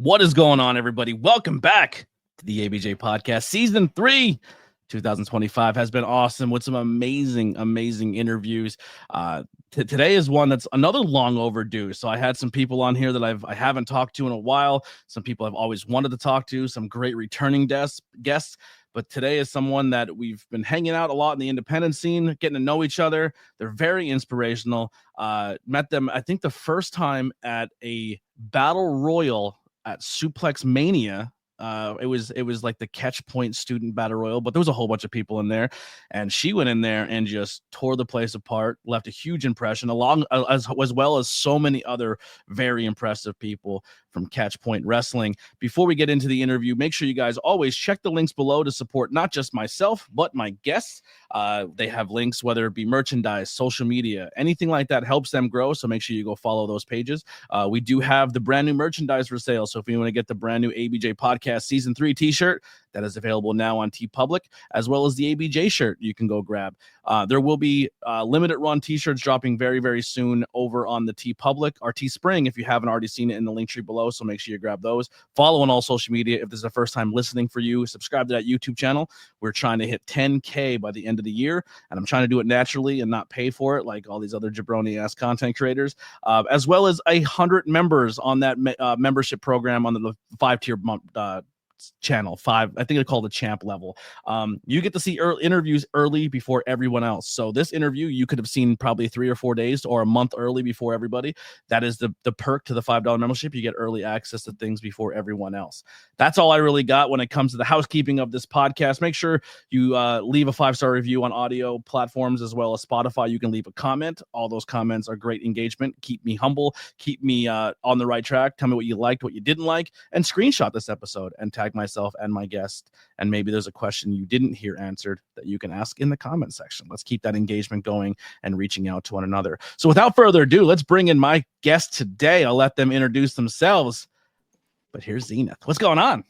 What is going on, everybody? Welcome back to the ABJ Podcast. Season 3, 2025 has been awesome with some amazing interviews. Today is one that's another long overdue. So I had some people on here that I haven't talked to in a while. Some people I've always wanted to talk to, some great returning guests. But today is someone that we've been hanging out a lot in the independent scene, getting to know each other. They're very inspirational. Met them, I think, the first time at a battle royal at Suplex Mania. It was like the Catch Point student battle royal, but there was a whole bunch of people in there, and she went in there and just tore the place apart, left a huge impression, along as well as so many other very impressive people from Catch Point Wrestling. Before we get into the interview, make sure you guys always check the links below to support not just myself, but my guests. They have links, whether it be merchandise, social media, anything like that helps them grow. So make sure you go follow those pages. We do have the brand new merchandise for sale. So if you want to get the brand new ABJ Podcast Season 3 t-shirt, that is available now on TeePublic, as well as the ABJ shirt you can go grab. There will be limited run t-shirts dropping very, very soon over on the TeePublic or Teespring if you haven't already seen it in the link tree below. So make sure you grab those. Follow on all social media. If this is the first time listening for you, subscribe to that YouTube channel. We're trying to hit 10K by the end of the year, and I'm trying to do it naturally and not pay for it like all these other jabroni-ass content creators, as well as 100 members on that membership program on the 5-tier channel 5. I think they call it the champ level. You get to see interviews early before everyone else. So this interview you could have seen probably 3 or 4 days or a month early before everybody. That is the perk to the $5 membership. You get early access to things before everyone else. That's all I really got when it comes to the housekeeping of this podcast. Make sure you leave a 5-star review on audio platforms as well as Spotify. You can leave a comment. All those comments are great engagement. Keep me humble. Keep me on the right track. Tell me what you liked, what you didn't like, and screenshot this episode and tag myself and my guest. And maybe there's a question you didn't hear answered that you can ask in the comment section. Let's keep that engagement going and reaching out to one another. So without further ado, let's bring in my guest today. I'll let them introduce themselves. But here's Zenith. What's going on?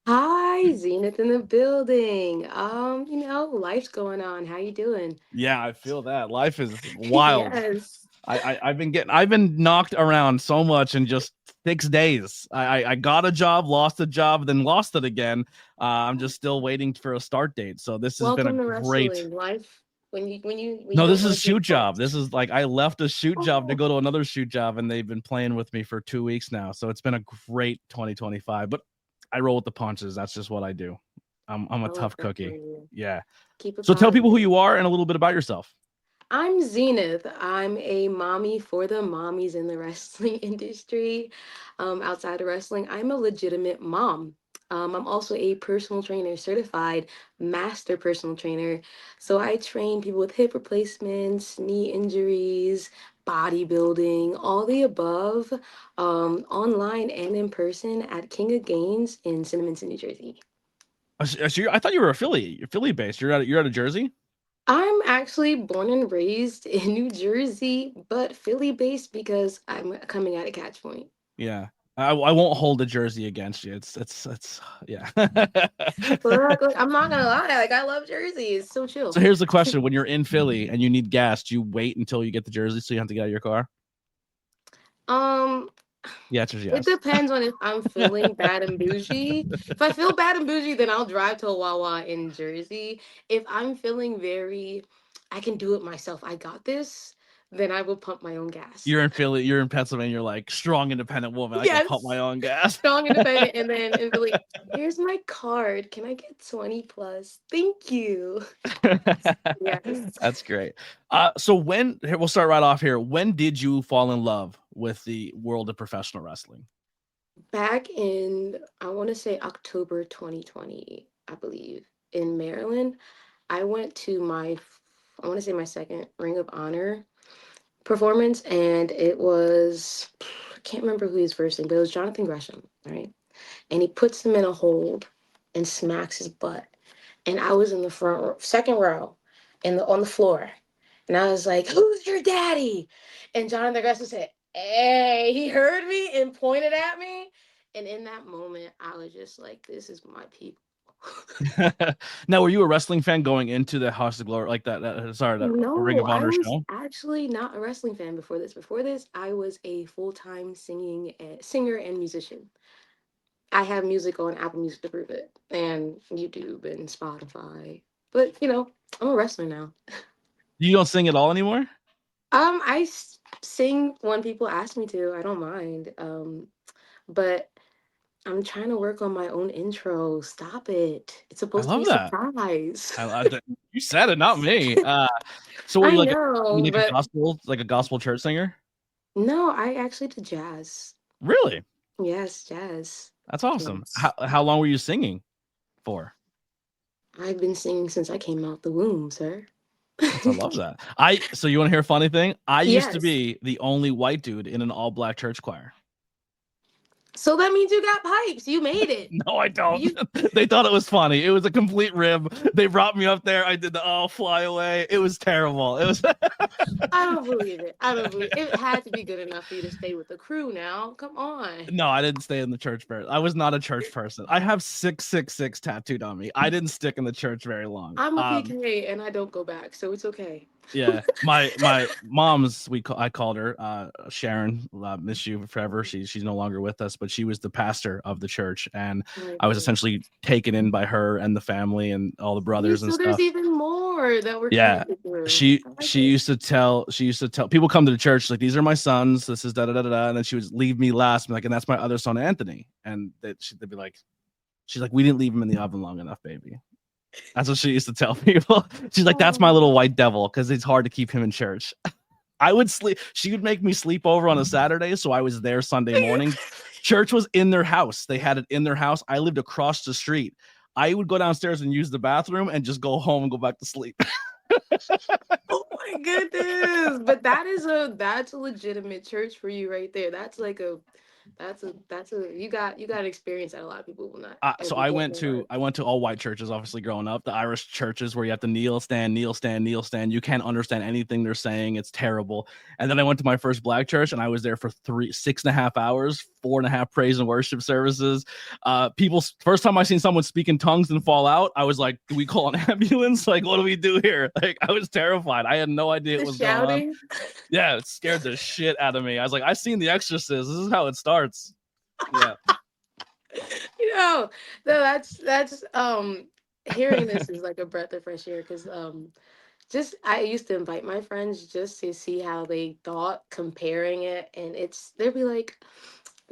Hi, Zenith in the building. Life's going on. How you doing? Yeah, I feel that. Life is wild. Yes. I've been knocked around so much in just 6 days. I got a job, lost a job, then lost it again. I'm just still waiting for a start date. So this has been a great life. No, this is a shoot job. This is like I left a shoot job to go to another shoot job, and they've been playing with me for 2 weeks now. So it's been a great 2025. But I roll with the punches. That's just what I do. I'm a tough cookie. Yeah. So tell people who you are and a little bit about yourself. I'm Zenith. I'm a mommy for the mommies in the wrestling industry. Outside of wrestling, I'm a legitimate mom. I'm also a personal trainer, certified master personal trainer. So I train people with hip replacements, knee injuries, bodybuilding, all the above, online and in person at King of Gains in Cinnaminson, New Jersey. So I thought you were Philly based. You're out of Jersey? I'm actually born and raised in New Jersey, but Philly based because I'm coming out of Catch Point. Yeah. I won't hold a jersey against you. It's yeah. Look, I'm not gonna lie, like I love Jersey. It's so chill. So here's the question: when you're in Philly and you need gas, do you wait until you get the jersey so you have to get out of your car? Yeah, it's yes. It depends on if I'm feeling bad and bougie. If I feel bad and bougie, then I'll drive to a Wawa in Jersey. If I'm feeling I can do it myself, I got this, then I will pump my own gas. You're in Philly, you're in Pennsylvania, you're like strong, independent woman. Yes. I can pump my own gas. Strong, independent, and then in Philly, here's my card. Can I get 20 plus? Thank you. Yes. That's great. So we'll start right off here. When did you fall in love with the world of professional wrestling? Back in, I want to say October 2020, I believe, in Maryland. I went to my second Ring of Honor performance, and it was, I can't remember who he was versing, but it was Jonathan Gresham, right? And he puts him in a hold and smacks his butt. And I was in the second row on the floor. And I was like, "Who's your daddy?" And Jonathan Gresham said, "Hey," he heard me and pointed at me. And in that moment, I was just like, this is my people. Now, were you a wrestling fan going into the House of Glory, like that Ring of Honor show? I was actually not a wrestling fan before this. Before this, I was a full-time singer and musician. I have music on Apple Music to prove it, and YouTube and Spotify. But I'm a wrestler now. You don't sing at all anymore? Sing when people ask me to. I don't mind. But I'm trying to work on my own intro. Stop it. It's I supposed to be love a that. surprise. You said it, not me. So what are I you like? know, Like but a gospel church singer? no, I actually did jazz. Really? Yes, jazz. That's awesome. Yes. How long were you singing for? I've been singing since I came out the womb, sir. I love that. So you want to hear a funny thing? I used to Yes. be the only white dude in an all black church choir. So that means you got pipes. You made it. No, I don't. You They thought it was funny. It was a complete rib. They brought me up there. I did the fly away. It was terrible. It was I don't believe it. I don't believe it. It had to be good enough for you to stay with the crew now. Come on. No, I didn't stay in the church very. I was not a church person. I have 666 tattooed on me. I didn't stick in the church very long. I'm a PK and I don't go back, so it's okay. Yeah, my mom's I called her Sharon. Miss you forever. She's no longer with us, but she was the pastor of the church, and I was essentially taken in by her and the family and all the brothers and So stuff. there's even more that we're connected through. She used to tell people come to the church like, these are my sons, this is da da da da, and then she would leave me last, like, and that's my other son Anthony, and they'd be like, she's like, we didn't leave him in the oven long enough, baby. That's what she used to tell people. She's like, that's my little white devil, because it's hard to keep him in church. I would sleep. She would make me sleep over on a Saturday, so I was there Sunday morning. Church was in their house. They had it in their house. I lived across the street. I would go downstairs and use the bathroom and just go home and go back to sleep. Oh my goodness. But that's a legitimate church for you right there. That's you got an experience that a lot of people will not. So I went to all white churches, obviously growing up, the Irish churches where you have to kneel, stand, kneel, stand, kneel, stand. You can't understand anything they're saying. It's terrible. And then I went to my first black church, and I was there for 6.5 hours, 4.5 praise and worship services. First time I seen someone speak in tongues and fall out, I was like, do we call an ambulance? Like, what do we do here? Like, I was terrified. I had no idea what was going on. Yeah, it scared the shit out of me. I was like, I've seen The Exorcist. This is how it starts. Yeah. No, that's hearing this is like a breath of fresh air, because I used to invite my friends just to see how they thought comparing it, and they'd be like,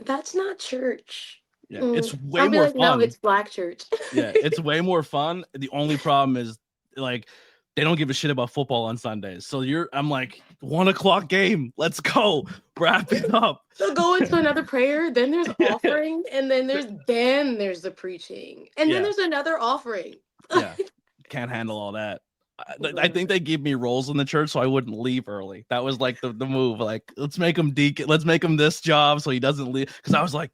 that's not church. Yeah, it's way I'll be more like, fun. No, it's black church. Yeah, it's way more fun. The only problem is, like, they don't give a shit about football on Sundays. So I'm like, 1:00 game. Let's go. Wrap it up. So go into another prayer. Then there's offering, and then there's the preaching, and then there's another offering. Yeah, can't handle all that. I think they gave me roles in the church so I wouldn't leave early. That was like the move. Like, let's make him deacon. Let's make him this job so he doesn't leave. Because I was like,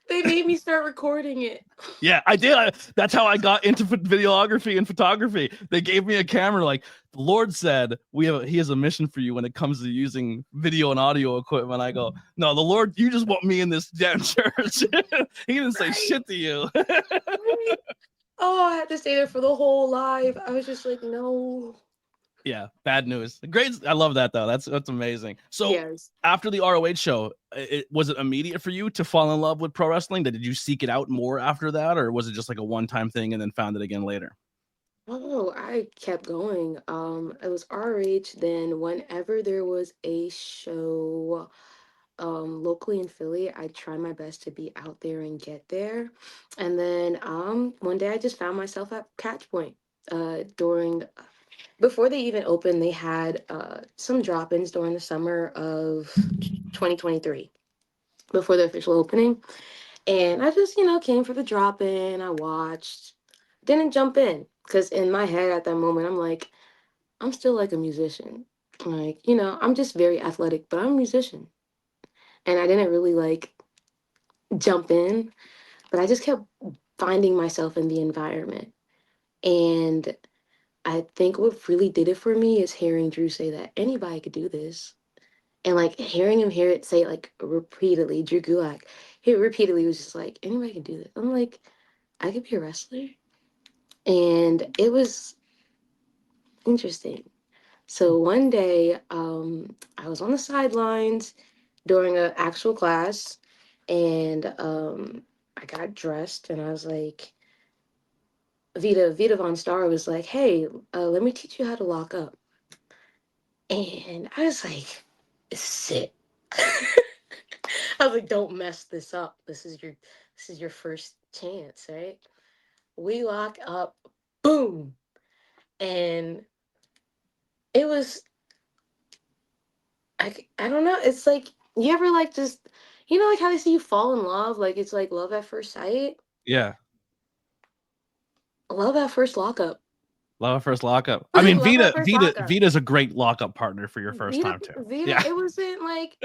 they made me start recording it. Yeah, I did. That's how I got into videography and photography. They gave me a camera. Like, the Lord said, he has a mission for you when it comes to using video and audio equipment. I go, no, the Lord, you just want me in this damn church. He didn't say shit to you. Oh, I had to stay there for the whole live. I was just like, no. Yeah, bad news. Great. I love that though. That's amazing. So after the ROH show, was it immediate for you to fall in love with pro wrestling? Did you seek it out more after that, or was it just like a one-time thing and then found it again later? Oh, I kept going. It was RH. Then whenever there was a show locally in Philly, I tried my best to be out there and get there. And then one day I just found myself at Catch Point before they even opened. They had some drop-ins during the summer of 2023 before the official opening. And I just, came for the drop-in. I watched, didn't jump in, because in my head at that moment, I'm like, I'm still like a musician. Like, I'm just very athletic, but I'm a musician. And I didn't really like jump in, but I just kept finding myself in the environment. And I think what really did it for me is hearing Drew say that anybody could do this. And like hearing him say it like repeatedly, Drew Gulak, he repeatedly was just like, anybody can do this. I'm like, I could be a wrestler. And it was interesting. So one day, I was on the sidelines during an actual class, And I got dressed, and I was like, Vita Von Star was like, "Hey, let me teach you how to lock up." And I was like, "Sit." I was like, "Don't mess this up. This is your first chance, right?" We lock up, boom, and it was I don't know. It's like, you ever like just, like how they see you fall in love, like it's like love at first sight, Yeah. love at first lockup. Love at first lockup. I mean, Love at first lockup. Vita's a great lockup partner for your first Vita, time too. Vita, Yeah. it wasn't like,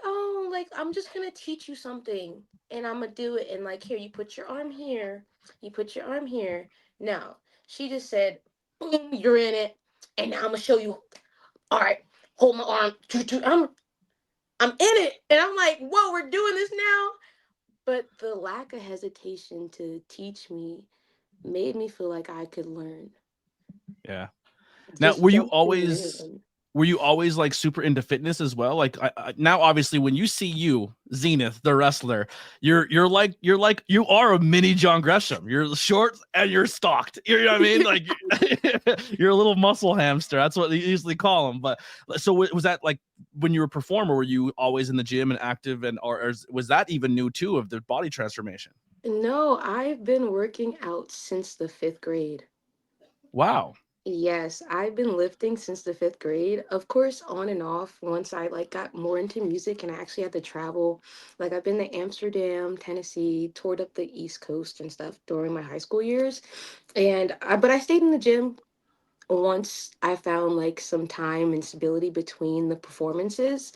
oh, like I'm just gonna teach you something and I'm gonna do it, and like, here, you put your arm here, you put your arm here. No, she just said, boom, you're in it, and now I'm gonna show you. All right, hold my arm. I'm in it, and I'm like, whoa, we're doing this now. But the lack of hesitation to teach me made me feel like I could learn. Yeah. Now, Just jump in there. were you always like super into fitness as well? Like now, obviously, when you see you, Zenith, the wrestler, you're like you are a mini John Gresham. You're short and you're stocked. You know what I mean? Like you're a little muscle hamster. That's what they usually call them. But so was that like when you were a performer? Were you always in the gym and active, and or was that even new too of the body transformation? No, I've been working out since the fifth grade. Wow. Yes, I've been lifting since the fifth grade. Of course, on and off. Once I like got more into music and I actually had to travel, like I've been to Amsterdam, Tennessee, toured up the East Coast and stuff during my high school years. But I stayed in the gym once I found like some time and stability between the performances.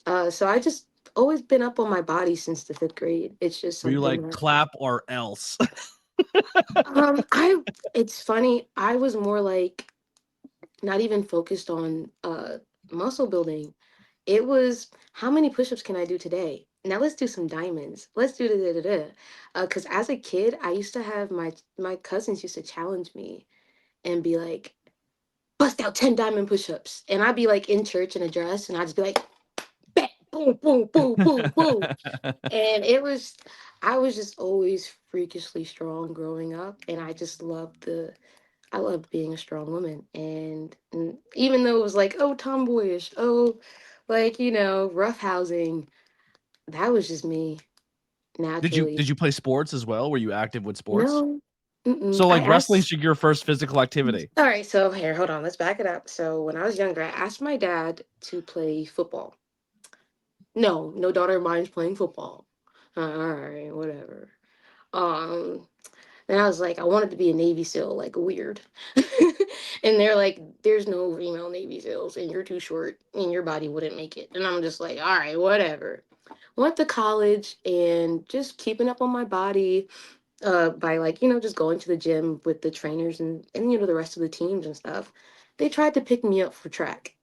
So I just always been up on my body since the fifth grade. It's just Were you something like that clap or else? I it's funny. I was more like not even focused on muscle building. It was, how many push-ups can I do today? Now let's do some diamonds. Let's do da da da da. Because as a kid, I used to have my cousins used to challenge me and be like, bust out 10 diamond push-ups. And I'd be like in church in a dress, and I'd just be like, bang, boom, boom, boom, boom, boom. And I was just always freakishly strong growing up. And I loved being a strong woman. And even though it was like, oh, tomboyish, oh, like, roughhousing, that was just me naturally. Did you play sports as well? Were you active with sports? No. Mm-mm. So I like asked. wrestling's your first physical activity. All right, so here, hold on, let's back it up. So when I was younger, I asked my dad to play football. No, no daughter of mine's playing football. All right, whatever. Um, and I was like, I wanted to be a Navy SEAL, like weird. And they're like, there's no female Navy SEALs, and you're too short, and your body wouldn't make it. And I'm just like, all right, whatever. Went to college and just keeping up on my body, by like, just going to the gym with the trainers and the rest of the teams and stuff. They tried to pick me up for track.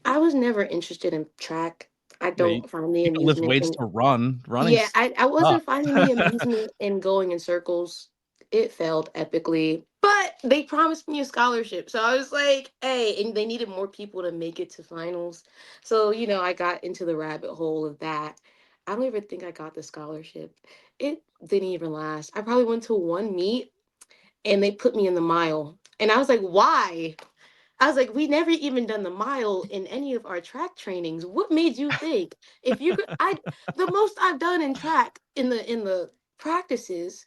I was never interested in track. I Yeah, you, don't find the you can lift amusement weights in. to run. Yeah, Running's I tough. wasn't finding the amusement in going in circles. It failed epically. But they promised me a scholarship. So I was like, hey, and they needed more people to make it to finals. So, I got into the rabbit hole of that. I don't even think I got the scholarship. It didn't even last. I probably went to one meet and they put me in the mile. And I was like, why? I was like, we never even done the mile in any of our track trainings. What made you think if you could? The most I've done in track in the practices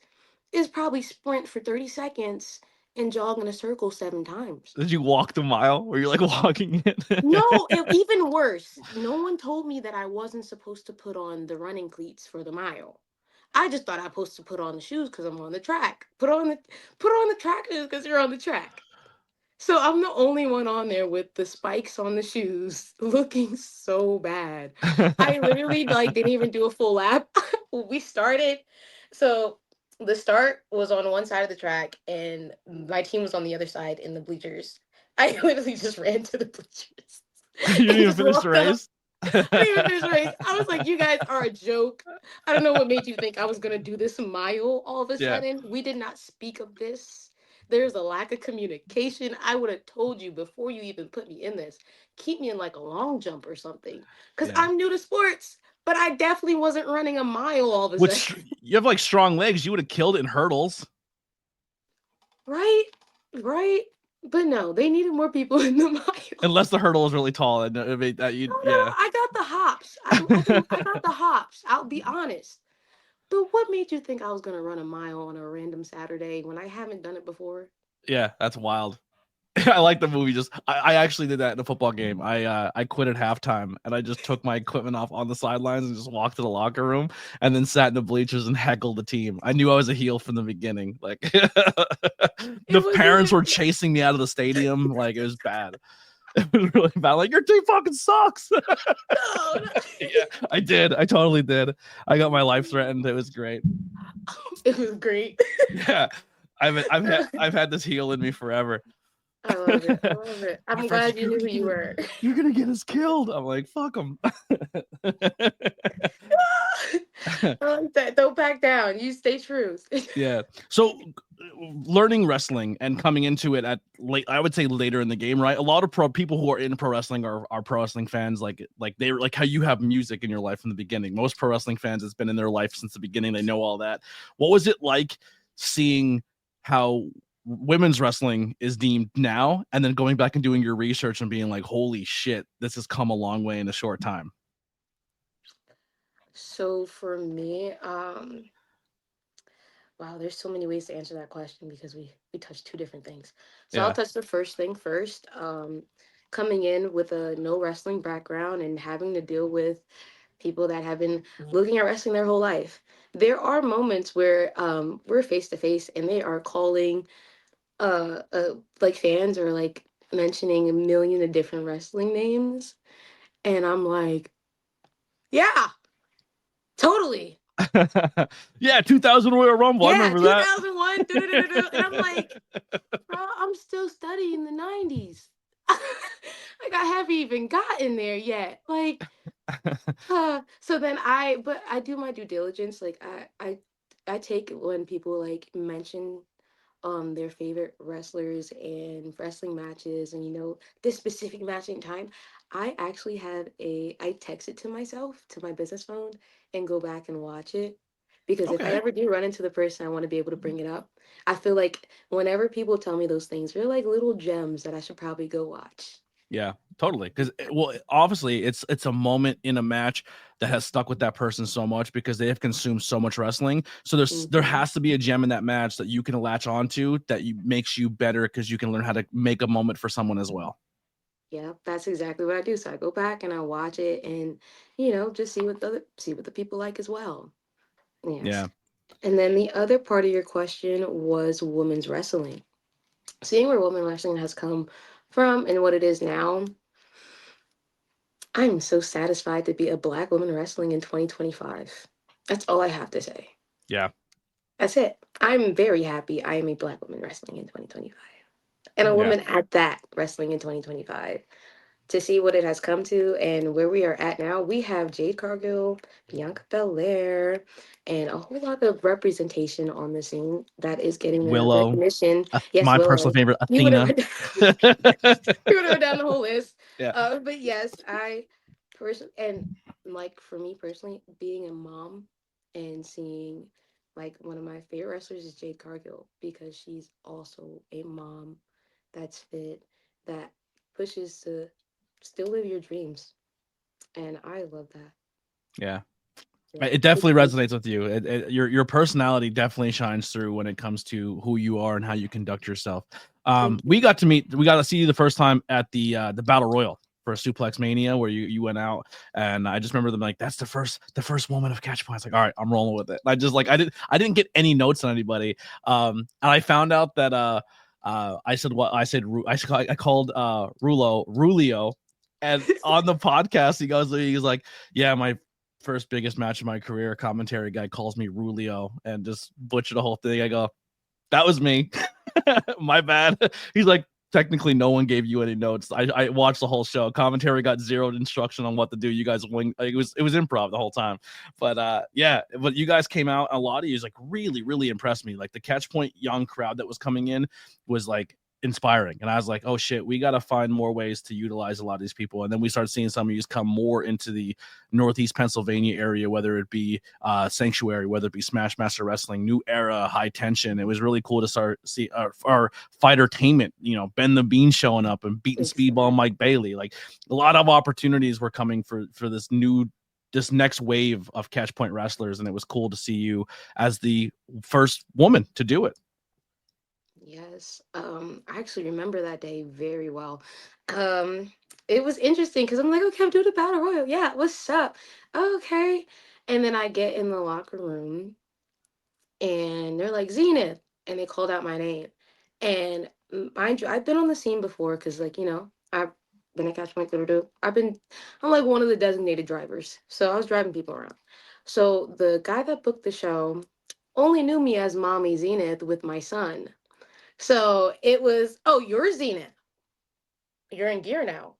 is probably sprint for 30 seconds and jog in a circle 7 times. Did you walk the mile? Were you like walking No, it? even worse. No one told me that I wasn't supposed to put on the running cleats for the mile. I just thought I was supposed to put on the shoes because I'm on the track. Put on the trackers because you're on the track. So I'm the only one on there with the spikes on the shoes, looking so bad. I literally like didn't even do a full lap. We started, so the start was on one side of the track, and my team was on the other side in the bleachers. I literally just ran to the bleachers You didn't and even just finish the walked up. race. I didn't even finish the race. I was like, you guys are a joke. I don't know what made you think I was gonna do this mile all of a Yeah. sudden. We did not speak of this. There's a lack of communication. I would have told you before you even put me in this. Keep me in like a long jump or something. Because Yeah. I'm new to sports, but I definitely wasn't running a mile all of a Which sudden. you have like strong legs. You would have killed it in hurdles. Right? Right? But no, they needed more people in the mile. Unless the hurdle is really tall. And yeah. I got the hops. I got the hops. I'll be honest. But what made you think I was gonna run a mile on a random Saturday when I haven't done it before? Yeah, that's wild. I like the movie. I actually did that in a football game. I quit at halftime and I just took my equipment off on the sidelines and just walked to the locker room and then sat in the bleachers and heckled the team. I knew I was a heel from the beginning. Like the parents were chasing me out of the stadium. Like it was bad. It was really bad. Like your team fucking sucks. No. Yeah, I did. I totally did. I got my life threatened. It was great. It was great. Yeah, I've had this heel in me forever. I love it. I love it. I'm glad you knew who you were. You're gonna get us killed. I'm like, fuck them. I like that. Don't back down. You stay true. Yeah. So learning wrestling and coming into it at late, I would say later in the game, right? A lot of people who are in pro wrestling are pro wrestling fans, like they're like how you have music in your life from the beginning. Most pro wrestling fans, it's been in their life since the beginning. They know all that. What was it like seeing how women's wrestling is deemed now, and then going back and doing your research and being like, holy shit, this has come a long way in a short time? So for me, wow, there's so many ways to answer that question because we touched two different things. So I'll touch the first thing first. Coming in with a no wrestling background and having to deal with people that have been looking at wrestling their whole life. There are moments where we're face to face and they are calling like fans or like mentioning a million of different wrestling names, and I'm like, yeah, totally. Yeah, 2000 Royal Rumble. Yeah, I remember 2001. that. And I'm like, bro, I'm still studying the 90s. Like I haven't even gotten there yet. Like, so then I do my due diligence. Like I take when people like mention their favorite wrestlers and wrestling matches and this specific matching time. I actually I text it to myself to my business phone and go back and watch it, because if I ever do run into the person, I want to be able to bring it up. I feel like whenever people tell me those things, they're like little gems that I should probably go watch. Yeah, totally. Because obviously it's a moment in a match that has stuck with that person so much because they have consumed so much wrestling. So there has to be a gem in that match that you can latch onto that makes you better because you can learn how to make a moment for someone as well. Yeah, that's exactly what I do. So I go back and I watch it and just see what the people like as well. Yes. Yeah. And then the other part of your question was women's wrestling. Seeing where women's wrestling has come from and what it is now, I'm so satisfied to be a Black woman wrestling in 2025. That's all I have to say. Yeah. That's it. I'm very happy I am a Black woman wrestling in 2025. And a woman at that wrestling in 2025. To see what it has come to and where we are at now, we have Jade Cargill, Bianca Belair, and a whole lot of representation on the scene that is getting Willow, recognition. Yes, my Willow. personal favorite, Athena. You would have went down the whole list. Yeah. But yes, I personally, and like for me personally, being a mom and seeing like one of my favorite wrestlers is Jade Cargill, because she's also a mom that's fit, that pushes to still live your dreams, and I love that. Yeah, it definitely resonates with you. Your personality definitely shines through when it comes to who you are and how you conduct yourself. We got to see you the first time at the Battle Royal for Suplex Mania, where you went out, and I just remember them like, that's the first woman of Catch Points. Like, all right, I'm rolling with it. And I just like I didn't get any notes on anybody, and I found out that I called Rulio. And on the podcast, he's like, yeah, my first biggest match of my career, commentary guy calls me Rulio, and just butchered the whole thing. I go, that was me. My bad. He's like, technically no one gave you any notes. I watched the whole show. Commentary got zero instruction on what to do. You guys wing, it was improv the whole time. But yeah, but you guys came out. A lot of you like really impressed me. Like the Catch Point young crowd that was coming in was like inspiring, and I was like, oh shit, we got to find more ways to utilize a lot of these people. And then we started seeing some of you come more into the Northeast Pennsylvania area, whether it be Sanctuary, whether it be Smash Master Wrestling, New Era, High Tension. It was really cool to start see our fightertainment, Ben the Bean showing up and beating Speedball Mike Bailey. Like a lot of opportunities were coming for this next wave of Catch Point wrestlers, and it was cool to see you as the first woman to do it. Yes. I actually remember that day very well. It was interesting because I'm like, okay, I'm doing a battle royal. Yeah, what's up? Okay. And then I get in the locker room and they're like, Zenith. And they called out my name. And mind you, I've been on the scene before because, like, I've been a Catch Point through. I'm like one of the designated drivers. So I was driving people around. So the guy that booked the show only knew me as Mommy Zenith with my son. So it was, oh, you're Zenith. You're in gear now.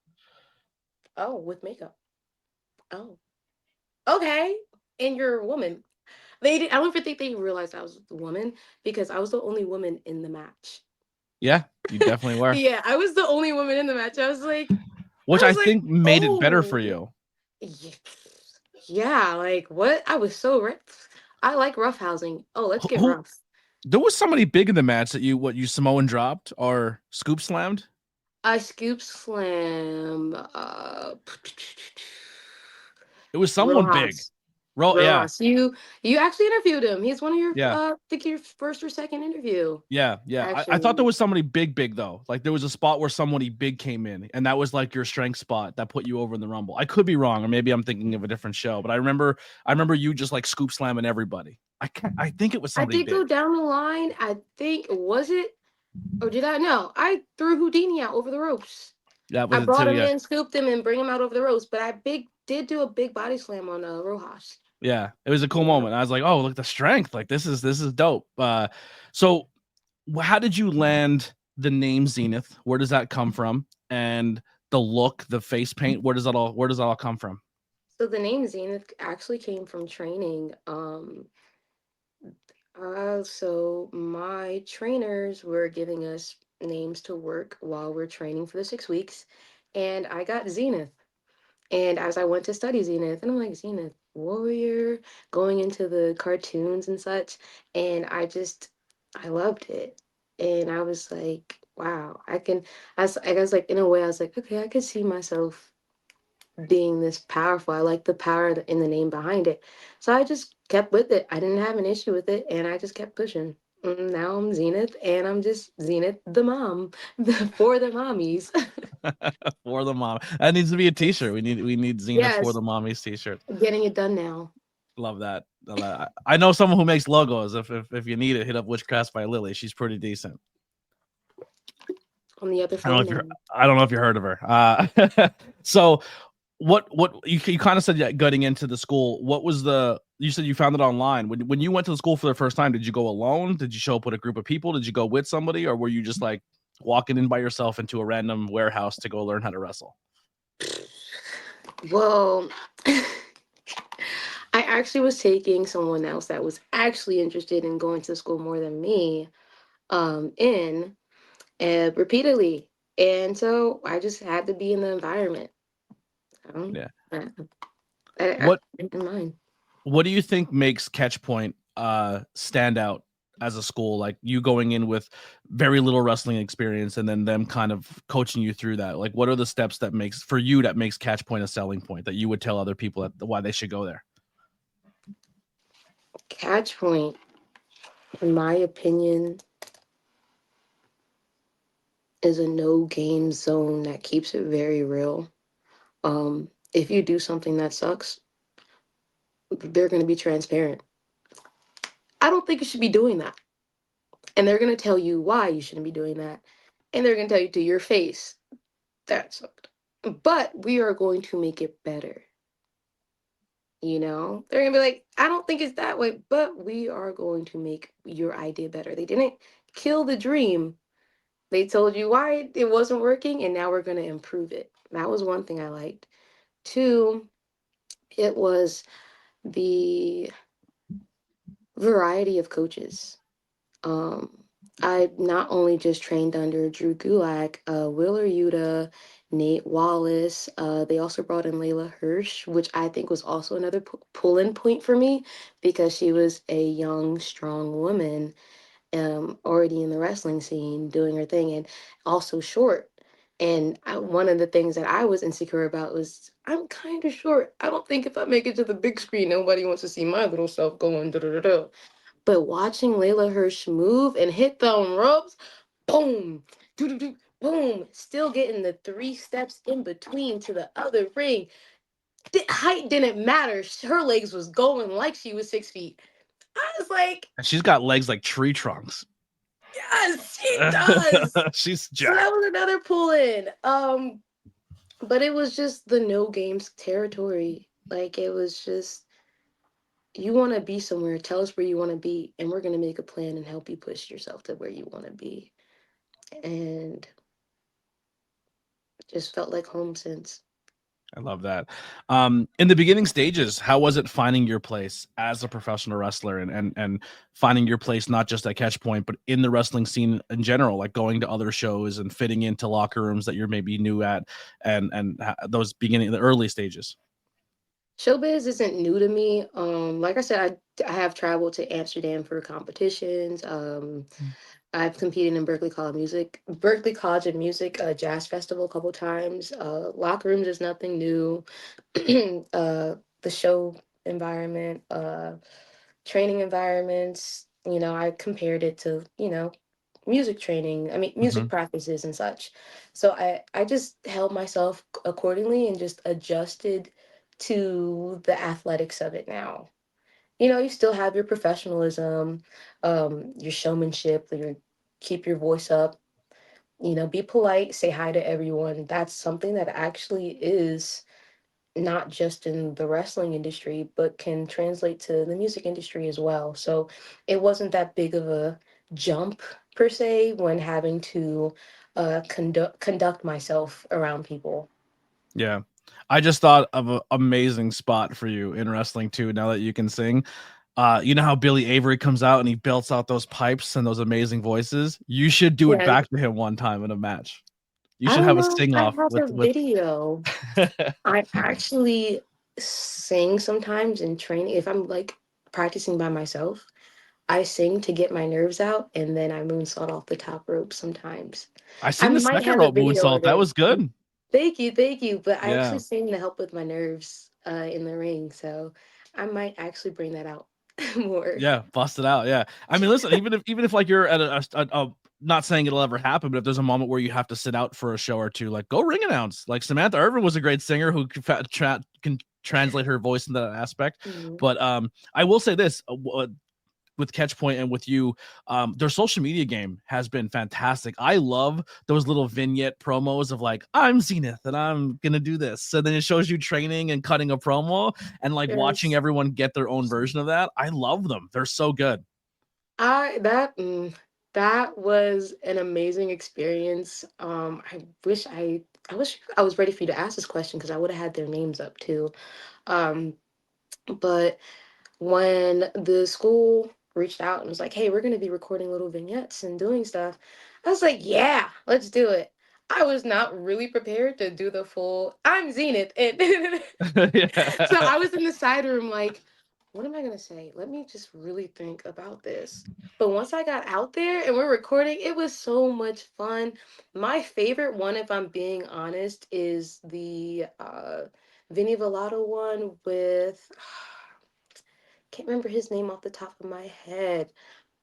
Oh, with makeup. Oh, okay. And you're a woman. I don't even think they realized I was the woman because I was the only woman in the match. Yeah, you definitely were. Yeah, I was the only woman in the match. I was like, which I think made it better for you. Yeah, like what? I was so rough. I like roughhousing. Oh, let's get rough. There was somebody big in the match that you Samoan dropped or scoop slammed? I scoop slam. It was someone big. Ross. Yeah. You actually interviewed him. He's one of your I think your first or second interview. Yeah. I thought there was somebody big though. Like there was a spot where somebody big came in, and that was like your strength spot that put you over in the Rumble. I could be wrong, or maybe I'm thinking of a different show, but I remember you just like scoop slamming everybody. I think it was somebody. I did go down the line. I think was it, or did I? No, I threw Houdini out over the ropes. Yeah, I brought him in, scooped him, and bring him out over the ropes. But I did do a big body slam on Rojas. Yeah, it was a cool moment. I was like, oh, look, the strength. Like this is dope. So how did you land the name Zenith? Where does that come from? And the look, the face paint, where does that all come from? So the name Zenith actually came from training. So my trainers were giving us names to work while we're training for the 6 weeks, and I got Zenith. And as I went to study Zenith, and I'm like, Zenith, warrior, going into the cartoons and such. And I loved it. And I was like, wow, I was like, in a way, I was like, okay, I could see myself being this powerful. I like the power in the name behind it. So I just kept with it. I didn't have an issue with it. And I just kept pushing. And now I'm Zenith, and I'm just Zenith the mom for the mommies. For the mom. That needs to be a t-shirt. We need Zenith for the mommies t-shirt. Getting it done now. Love that. I know someone who makes logos. If you need it, hit up WitchCraftsByLilly. She's pretty decent. On the other phone. I don't know if you heard of her. So what you kind of said that getting into the school, what was you said you found it online. When you went to the school for the first time, did you go alone? Did you show up with a group of people? Did you go with somebody, or were you just like walking in by yourself into a random warehouse to go learn how to wrestle? Well, I actually was taking someone else that was actually interested in going to school more than me repeatedly. And so I just had to be in the environment. What do you think makes Catch Point stand out as a school? Like you going in with very little wrestling experience and then them kind of coaching you through that. Like what are the steps that makes Catch Point a selling point that you would tell other people why they should go there? Catch Point, in my opinion, is a no game zone that keeps it very real. If you do something that sucks, they're going to be transparent. I don't think you should be doing that. And they're going to tell you why you shouldn't be doing that. And they're going to tell you to your face, that sucked. But we are going to make it better. They're going to be like, I don't think it's that way, but we are going to make your idea better. They didn't kill the dream. They told you why it wasn't working, and now we're going to improve it. That was one thing I liked. Two, it was the variety of coaches. Um, I not only just trained under Drew Gulak, Willer Yuta, Nate Wallace. They also brought in Layla Hirsch, which I think was also another pull-in point for me because she was a young, strong woman, already in the wrestling scene doing her thing, and also short. And one of the things that I was insecure about was I'm kind of short. I don't think if I make it to the big screen, nobody wants to see my little self going da da da da. But watching Layla Hirsch move and hit them ropes, boom, doo doo doo, boom, still getting the 3 steps in between to the other ring. Height didn't matter. Her legs was going like she was 6 feet. I was like, And she's got legs like tree trunks. yes, she does. She's So that jacked. was another pull in. But it was just the no games territory. Like it was just you want to be somewhere, tell us where you want to be, and we're going to make a plan and help you push yourself to where you want to be. And just felt like home since. I love that. In the beginning stages, how was it finding your place as a professional wrestler and finding your place not just at Catch Point, but in the wrestling scene in general, like going to other shows and fitting into locker rooms that you're maybe new at, and those beginning the early stages? Showbiz isn't new to me. Like I said, I have traveled to Amsterdam for competitions. I've competed in Berkeley College of Music, Jazz Festival a couple times. Locker rooms is nothing new. The show environment, training environments, I compared it to, music training, I mean, music Hmm. practices and such. So I just held myself accordingly and just adjusted to the athletics of it now. You still have your professionalism, your showmanship, keep your voice up, be polite, say hi to everyone. That's something that actually is not just in the wrestling industry, but can translate to the music industry as well. So it wasn't that big of a jump per se when having to conduct myself around people. Yeah. I just thought of an amazing spot for you in wrestling too. Now that you can sing, you know how Billy Avery comes out and he belts out those pipes and those amazing voices. You should do it Yeah, back to him one time in a match. You I should don't have a know if sing I off have with a video. I actually sing sometimes in training. If I'm like practicing by myself, I sing to get my nerves out and then I moonsault off the top rope sometimes. I I seen the might second have a rope video moonsault. of That it. was good. Thank you, thank you. But I actually Yeah. sing to help with my nerves in the ring. So I might actually bring that out more. Yeah, bust it out. Yeah, I mean, listen, even if like you're at not saying it'll ever happen, but if there's a moment where you have to sit out for a show or two, like go ring announce. Like Samantha Irvin was a great singer who can translate her voice in that aspect. Mhm. But I will say this: with Catchpoint and with you, their social media game has been fantastic. I love those little vignette promos of like, I'm Zenith and I'm gonna do this. So then it shows you training and cutting a promo and like watching Yes. everyone get their own version of that. I love them. They're so good. I that that was an amazing experience. I wish I was ready for you to ask this question because I would have had their names up too. Um, but when the school reached out and was like, "Hey, we're going to be recording little vignettes and doing stuff," I was like, "Yeah, let's do it." I was not really prepared to do the full. I'm Zenith, and so Yeah. I was in the side room like, "What am I going to say? Let me just really think about this." But once I got out there and we're recording, it was so much fun. My favorite one, if I'm being honest, is the Vinny Velato one with can't remember his name off the top of my head,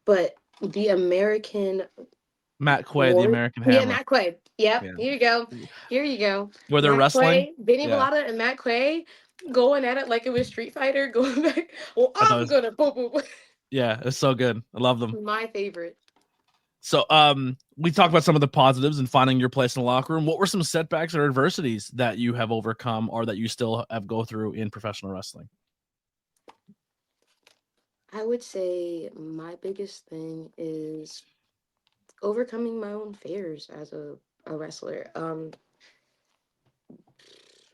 but the American Matt Quay, the War. American Yeah, Hammer. Matt Quay. Yep, Yeah. here you go. Here you go. Where they're Matt wrestling. Quay, Vinny Yeah. Villata, and Matt Quay going at it like it was Street Fighter, going back. Well, I thought it I'm was, gonna boom boom. yeah, it's so good. I love them. My favorite. So, we talked about some of the positives and finding your place in the locker room. What were some setbacks or adversities that you have overcome or that you still have go through in professional wrestling? I would say my biggest thing is overcoming my own fears as a wrestler.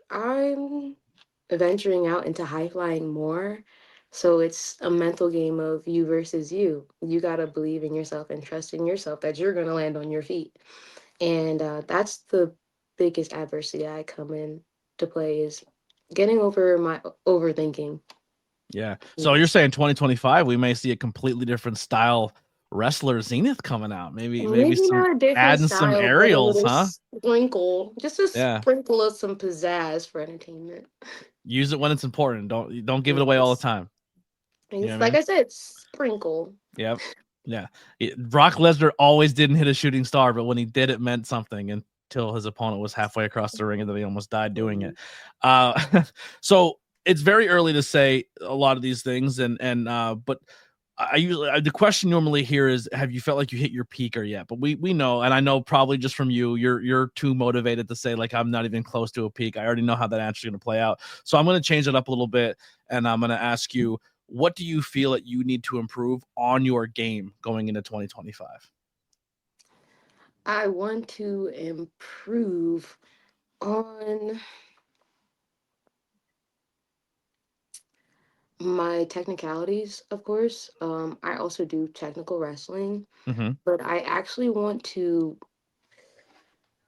I'm venturing out into high flying more. So it's a mental game of you versus you. You got to believe in yourself and trust in yourself that you're going to land on your feet. And that's the biggest adversity I come in to play is getting over my overthinking. Yeah. So Yeah. you're saying 2025, we may see a completely different style wrestler Zenith coming out. Maybe Maybe some not a different adding some style, but a aerials, little huh? sprinkle, just a Yeah. sprinkle of some pizzazz for entertainment. Use it when it's important. Don't give it away all the Yes. time. And You know it's what I like mean? I said, sprinkle. Yep. Yeah. Brock Lesnar always didn't hit a shooting star, but when he did, it meant something until his opponent was halfway across the ring and then he almost died doing it. So it's very early to say a lot of these things, but I usually the question normally here is, have you felt like you hit your peak or yet? But we know, and I know probably just from you're too motivated to say like I'm not even close to a peak. I already know how that answer is going to play out. So I'm going to change it up a little bit, and I'm going to ask you, what do you feel that you need to improve on your game going into 2025? I want to improve on my technicalities, of course. I also do technical wrestling, Mm-hmm. but I actually want to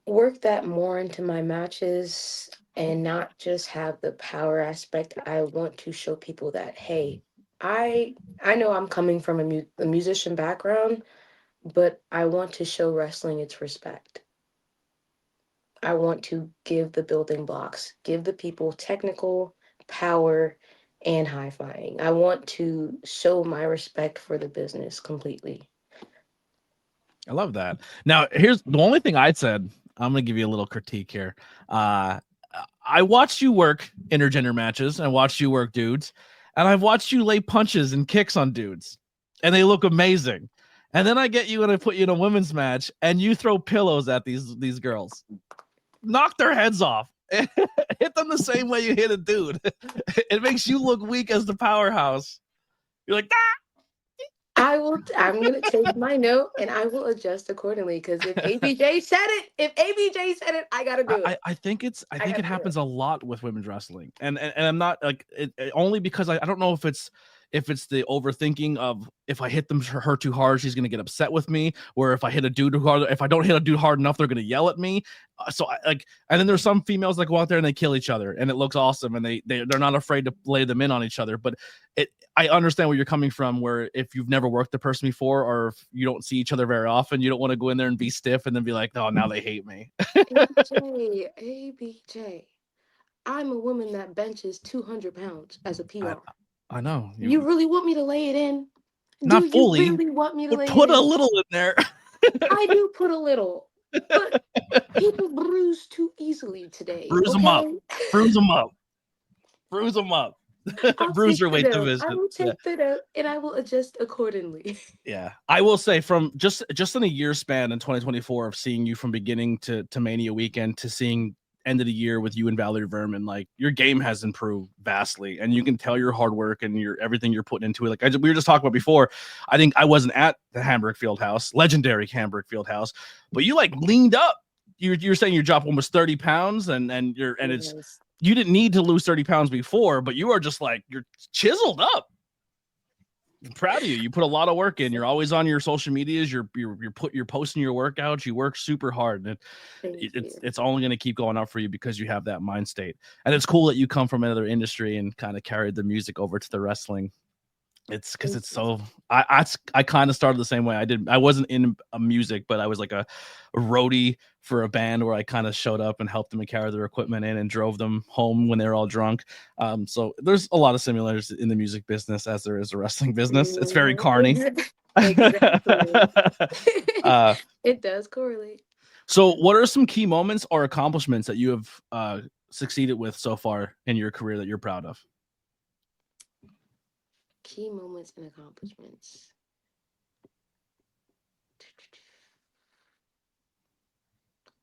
work that more into my matches and not just have the power aspect. I want to show people that, hey, I know I'm coming from a musician background, but I want to show wrestling its respect. I want to give the building blocks, give the people technical power and high flying. I want to show my respect for the business completely. I love that. Now, here's the only thing I said. I'm gonna give you a little critique here. I watched you work intergender matches. I watched you work dudes, and I've watched you lay punches and kicks on dudes, and they look amazing. And then I get you and I put you in a women's match, and you throw pillows at these girls, knock their heads off, hit them the same way you hit a dude. It makes you look weak as the powerhouse. You're like, ah! I'm gonna take my note and I will adjust accordingly. Because if ABJ said it, I gotta do it. I think I it gotta do it. happens a lot with women's wrestling, and I'm not like only because I don't know if it's the overthinking of if I hit her too hard, she's gonna get upset with me, or if I hit a dude too hard, if I don't hit a dude hard enough, they're gonna yell at me. So I like, and then there's some females that go out there and they kill each other, and it looks awesome, and they're not afraid to lay them in on each other. But I understand where you're coming from, where if you've never worked the person before, or if you don't see each other very often, you don't want to go in there and be stiff and then be like, oh, now they hate me. ABJ, I'm a woman that benches 200 pounds as a PR. I know. You really want me to lay it in? Do Not you fully, really want me to but lay it put a in? little in there. I do put a little, but people bruise too easily today, Bruise them up. okay? Bruise them up. Bruise them up. I'll take the Bruiserweight note. I division. will take the note and I will adjust accordingly. Yeah. I will say, from just in a year span in 2024 of seeing you from beginning to Mania weekend to seeing end of the year with you and Valerie Verman, like your game has improved vastly, and you can tell your hard work and your everything you're putting into it. Like we were just talking about before, I think I wasn't at the Hamburg Fieldhouse, legendary Hamburg Fieldhouse, but you like leaned up. You're saying you dropped almost 30 pounds, and it's Yes. you didn't need to lose 30 pounds before, but you are just like, you're chiseled up. I'm proud of you. You put a lot of work in. You're always on your social medias. You're posting your workouts. You work super hard, and it's only going to keep going up for you because you have that mind state. And it's cool that you come from another industry and kind of carried the music over to the wrestling. It's because it's so I kind of started the same way. I wasn't in a music, but I was like a roadie for a band where I kind of showed up and helped them carry their equipment in and drove them home when they were all drunk. So there's a lot of similarities in the music business as there is a wrestling business. It's very carny. Exactly. It does correlate. So what are some key moments or accomplishments that you have succeeded with so far in your career that you're proud of? Key moments and accomplishments.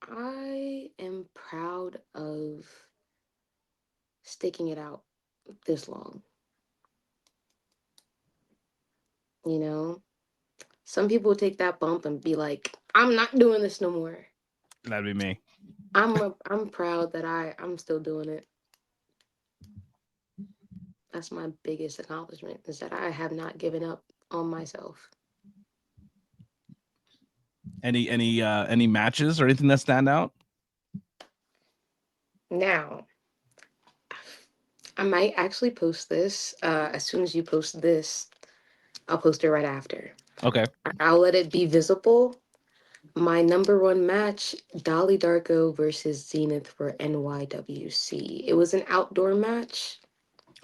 I am proud of sticking it out this long. You know, some people take that bump and be like, I'm not doing this no more. That'd be me. I'm proud that I'm still doing it. That's my biggest accomplishment, is that I have not given up on myself. Any matches or anything that stand out? Now, I might actually post this. As soon as you post this, I'll post it right after. Okay. I'll let it be visible. My number one match, Dolly Darko versus Zenith for NYWC. It was an outdoor match.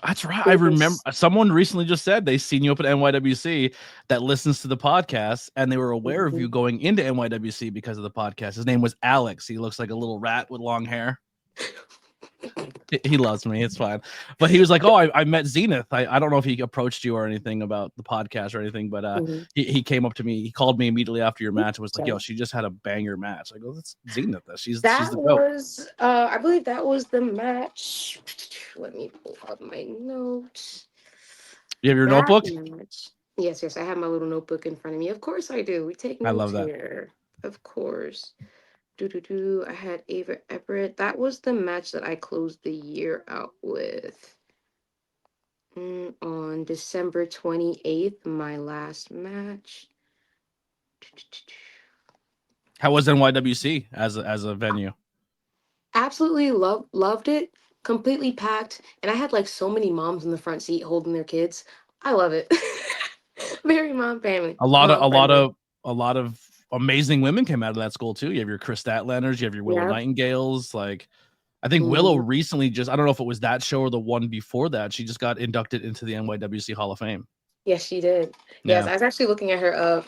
That's right. I remember someone recently just said they seen you up at NYWC that listens to the podcast, and they were aware of you going into NYWC because of the podcast. His name was Alex. He looks like a little rat with long hair. He loves me. It's fine. But he was like, oh, I met Zenith. I don't know if he approached you or anything about the podcast or anything, but he came up to me. He called me immediately after your match and was like, yo, she just had a banger match. I go, that's Zenith. She's the goat. I believe that was the match. Let me pull up my notes. You have your notebook? Match. Yes, I have my little notebook in front of me. Of course I do. We take notes. I love that. Here. Of course. I had Ava Everett. That was the match that I closed the year out with. On December 28th, my last match. How was NYWC as a venue? Absolutely loved it. Completely packed, and I had like so many moms in the front seat holding their kids. I love it. Very mom family. A lot of amazing women came out of that school too. You have your Chris Statlanders, you have your Willow Nightingales. Like, I think Willow recently I don't know if it was that show or the one before that, she just got inducted into the NYWC Hall of Fame. Yes, she did. Yes, I was actually looking at her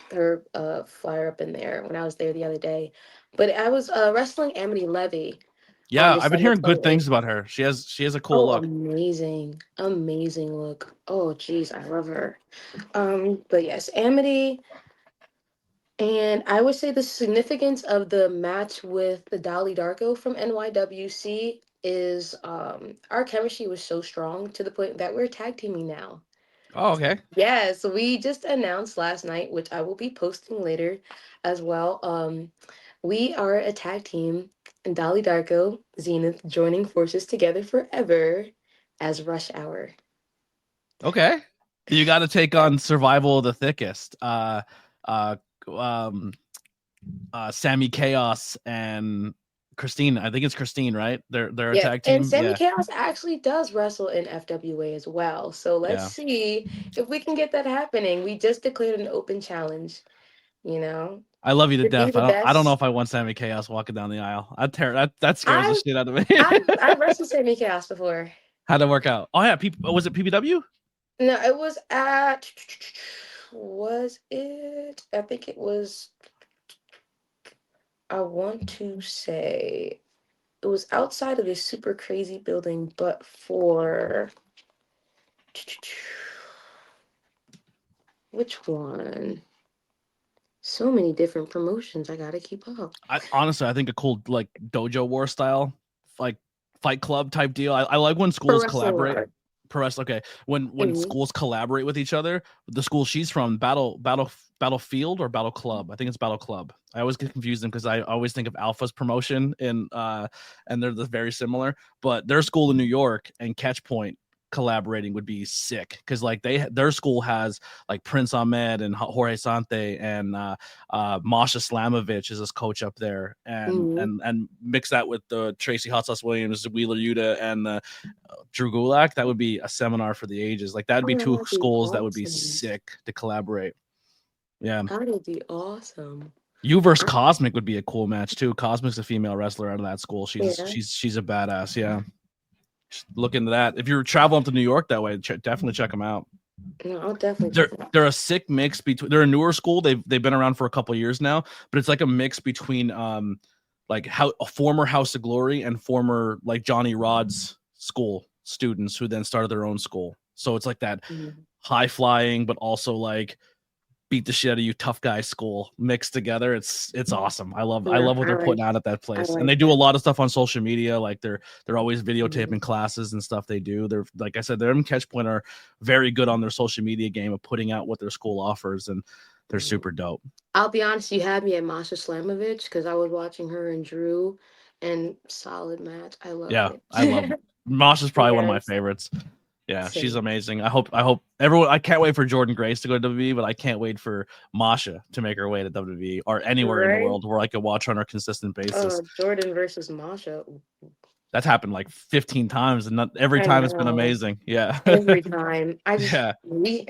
flyer up in there when I was there the other day. But I was wrestling Amity Levy. Yeah, I've been hearing good things about her. She has a cool look. Amazing look. Oh, geez, I love her. But yes, Amity. And I would say the significance of the match with the Dolly Darko from NYWC is our chemistry was so strong to the point that we're tag teaming now. Oh, okay. Yeah, so we just announced last night, which I will be posting later as well. We are a tag team, and Dolly Darko, Zenith, joining forces together forever as Rush Hour. Okay. You got to take on Survival of the Thickest. Sammy Chaos and Christine. I think it's Christine, right? They're a tag team. And Sammy Chaos actually does wrestle in FWA as well. So let's see if we can get that happening. We just declared an open challenge. You know, I love you to death. I don't know if I want Sammy Chaos walking down the aisle. That scares the shit out of me. I wrestled Sammy Chaos before. How'd it work out? Oh yeah, was it PPW? No, it was at. Was it? I think it was. I want to say it was outside of this super crazy building, but for which one? So many different promotions. I gotta keep up. Honestly, I think a cool like dojo war style, like fight club type deal. I like when schools collaborate. Okay. When schools collaborate with each other. The school she's from, Battlefield or Battle Club. I think it's Battle Club. I always get confused them because I always think of Alpha's promotion and they're very similar. But their school in New York and Catchpoint collaborating would be sick because like their school has like Prince Ahmed and Jorge Sante and Masha Slamovich is his coach up there, and mix that with the Tracy Hot Sauce Williams, Wheeler Yuta, and Drew Gulak. That would be a seminar for the ages. Like that'd be two schools that would be sick to collaborate. Yeah, that would be awesome. You versus Cosmic would be a cool match too. Cosmic's a female wrestler out of that school. She's a badass. Yeah. Look into that. If you're traveling to New York that way, definitely check them out. No, I'll definitely. They're a sick mix between. They're a newer school. They've been around for a couple of years now, but it's like a mix between like how a former House of Glory and former like Johnny Rod's school students who then started their own school. So it's like that high flying, but also like beat the shit out of you tough guy school mixed together. It's awesome. I love Yeah, what they're putting out at that place. like And they do that. a lot of stuff on social media. Like they're always videotaping classes and stuff they do. They're, like I said, them Catch Point are very good on their social media game of putting out what their school offers, and they're super dope. I'll be honest, you had me at Masha Slamovich because I was watching her and Drew, and solid match. I loved it. I love Masha's probably one of my Yes. favorites. Yeah, she's Same. amazing. I hope everyone. I can't wait for Jordan Grace to go to WWE, but I can't wait for Masha to make her way to WWE or anywhere in the Right? world where I could watch her on a consistent basis. Jordan versus Masha. That's happened like 15 times, and not every I time it's been know. amazing. Yeah, Every time. yeah,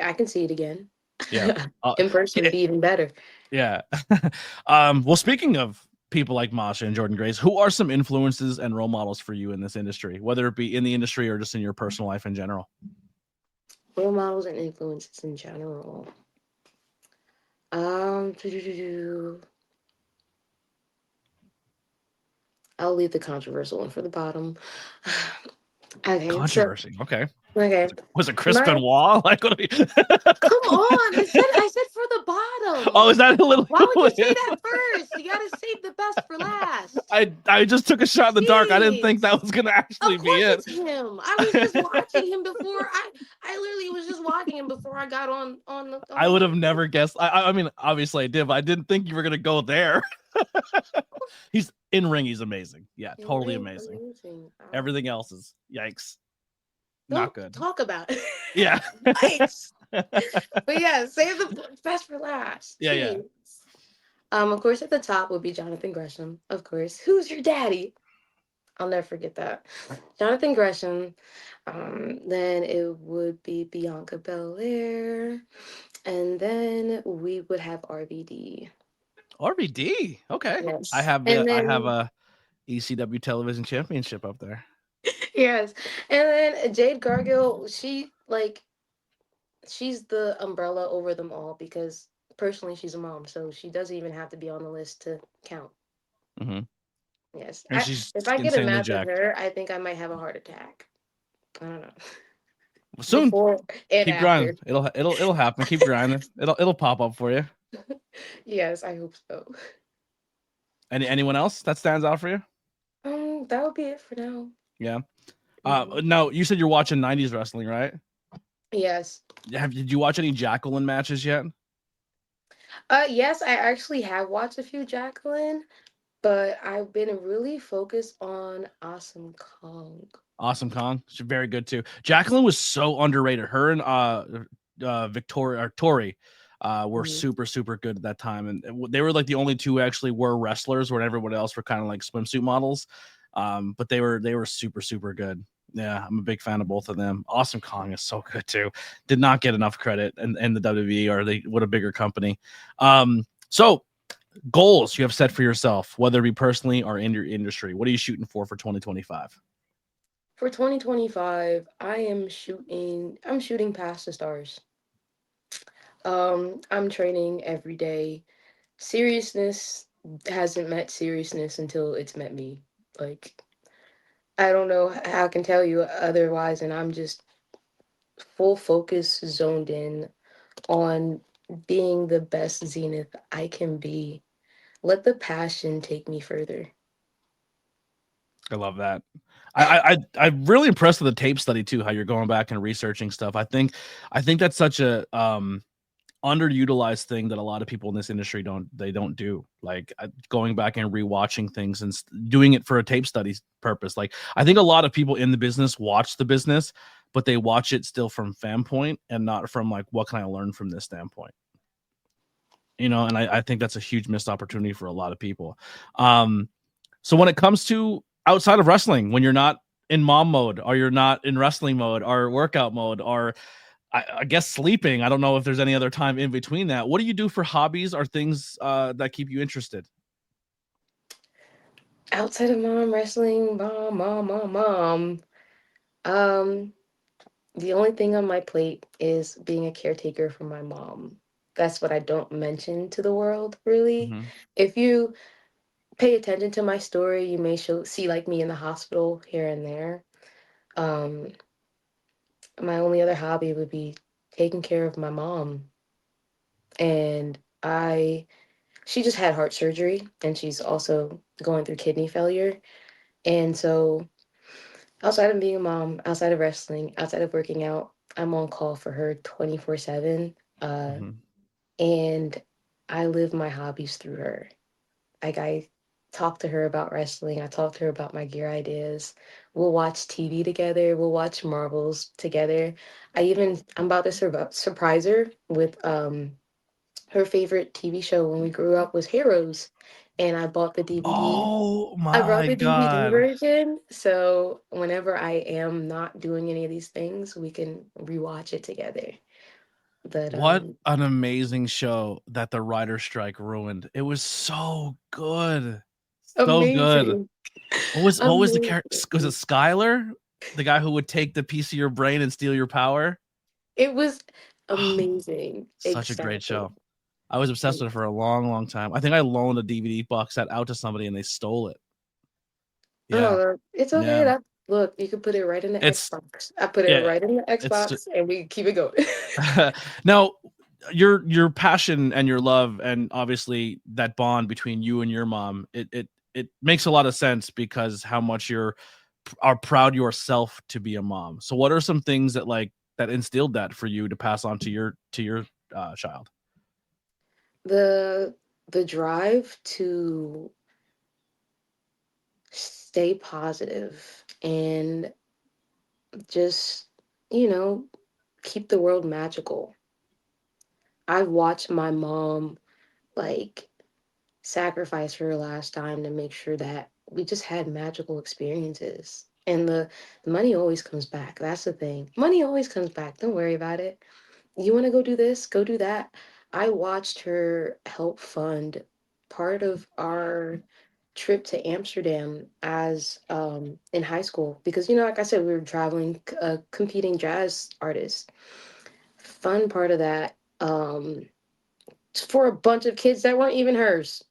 I can see it again. yeah. In person would be even better. Yeah. Well, speaking of people like Masha and Jordan Grace, who are some influences and role models for you in this industry, whether it be in the industry or just in your personal life in general? Role models and influences in general. I'll leave the controversial one for the bottom. Okay. Controversy. Okay. Okay. Was it Chris Benoit? Like, what are you... Come on. I said for the bottom. Oh, is that a little? Why would you say that first? You gotta save the best for last. I just took a shot in the dark. I didn't think that was gonna actually Of be course it. it's him. I was just watching him before. I literally was just watching him before I got on the. I would have never guessed. I mean, obviously I did, but I didn't think you were gonna go there. He's in ring. He's amazing. Yeah, totally amazing. Everything else is yikes. Not good. Talk about it. Yeah. Yikes. But yeah, save the best for last. Yeah, yeah. Of course, at the top would be Jonathan Gresham. Of course, who's your daddy? I'll never forget that. Jonathan Gresham. Then it would be Bianca Belair, and then we would have RVD. RVD. Okay. Yes. I have a ECW Television Championship up there. Yes. And then Jade Gargill, she's the umbrella over them all because personally she's a mom, so she doesn't even have to be on the list to count. Mm-hmm. Yes. And if I get a match with her, I think I might have a heart attack. I don't know. Soon. Keep grinding. It'll happen. Keep grinding. It'll pop up for you. Yes, I hope so. Anyone else that stands out for you? That would be it for now. Yeah. No, you said you're watching 90s wrestling, right? Yes. Did you watch any Jacqueline matches yet? Yes, I actually have watched a few Jacqueline, but I've been really focused on Awesome Kong. Awesome Kong, she's very good too. Jacqueline was so underrated. Her and Victoria or Tori were super good at that time, and they were like the only two who actually were wrestlers, where everyone else were kind of like swimsuit models. But they were super good. Yeah, I'm a big fan of both of them. Awesome Kong is so good too. Did not get enough credit in the WWE, or what a bigger company. So goals you have set for yourself, whether it be personally or in your industry. What are you shooting for 2025? For 2025, I'm shooting past the stars. I'm training every day. Seriousness hasn't met seriousness until it's met me. Like, I don't know how I can tell you otherwise, and I'm just full focus, zoned in on being the best Zenith I can be. Let the passion take me further. I love that. I'm really impressed with the tape study too, how you're going back and researching stuff. I think that's such a underutilized thing that a lot of people in this industry don't do, like going back and rewatching things and doing it for a tape study purpose. Like, I think a lot of people in the business watch the business, but they watch it still from fan point and not from like, what can I learn from this standpoint? And I think that's a huge missed opportunity for a lot of people. So when it comes to outside of wrestling, when you're not in mom mode, or you're not in wrestling mode, or workout mode, or I guess sleeping, I don't know if there's any other time in between that, what do you do for hobbies or things that keep you interested? Outside of mom, wrestling, mom. The only thing on my plate is being a caretaker for my mom. That's what I don't mention to the world, really. Mm-hmm. If you pay attention to my story, you may see like me in the hospital here and there. My only other hobby would be taking care of my mom. and she just had heart surgery, and she's also going through kidney failure. And so, outside of being a mom, outside of wrestling, outside of working out, I'm on call for her 24/7. Mhm. And I live my hobbies through her. Like, I talk to her about wrestling. I talk to her about my gear ideas. We'll watch TV together. We'll watch Marvels together. I'm about to surprise her with her favorite TV show when we grew up was Heroes, and I bought the DVD. Oh I brought my the DVD God. version, so whenever I am not doing any of these things, we can rewatch it together. But What an amazing show that the writer strike ruined. It was so good. So good. amazing, What was the character? Was it amazing. Skylar? The guy who would take the piece of your brain and steal your power? It was Oh, amazing. such a great Exactly. show. I was obsessed with it for a long, long time. I think I loaned a DVD box set out to somebody and they stole it. Yeah. Oh, it's okay. Yeah. That Look, you could put it right in the It's Xbox. I put it yeah, right in the it's Xbox, and we keep it going. now your passion and your love and obviously that bond between you and your mom, it makes a lot of sense because how much are proud yourself to be a mom. So what are some things that instilled that for you to pass on to your child? the the drive to stay positive and just, you know, keep the world magical. I've watched my mom like sacrifice her last time to make sure that we just had magical experiences. And the money always comes back. That's the thing. Money always comes back. Don't worry about it. You want to go do this? Go do that. I watched her help fund part of our trip to Amsterdam as in high school because like I said, we were traveling competing jazz artists. Fun part of that for a bunch of kids that weren't even hers.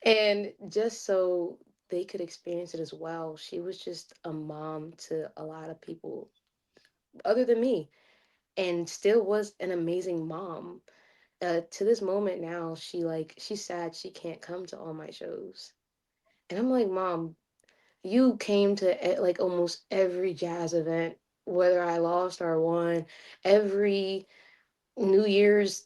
And just so they could experience it as well. She was just a mom to a lot of people other than me, and still was an amazing mom. To this moment now, she's sad she can't come to all my shows. And I'm like, Mom, you came to like almost every jazz event, whether I lost or won, every New Year's,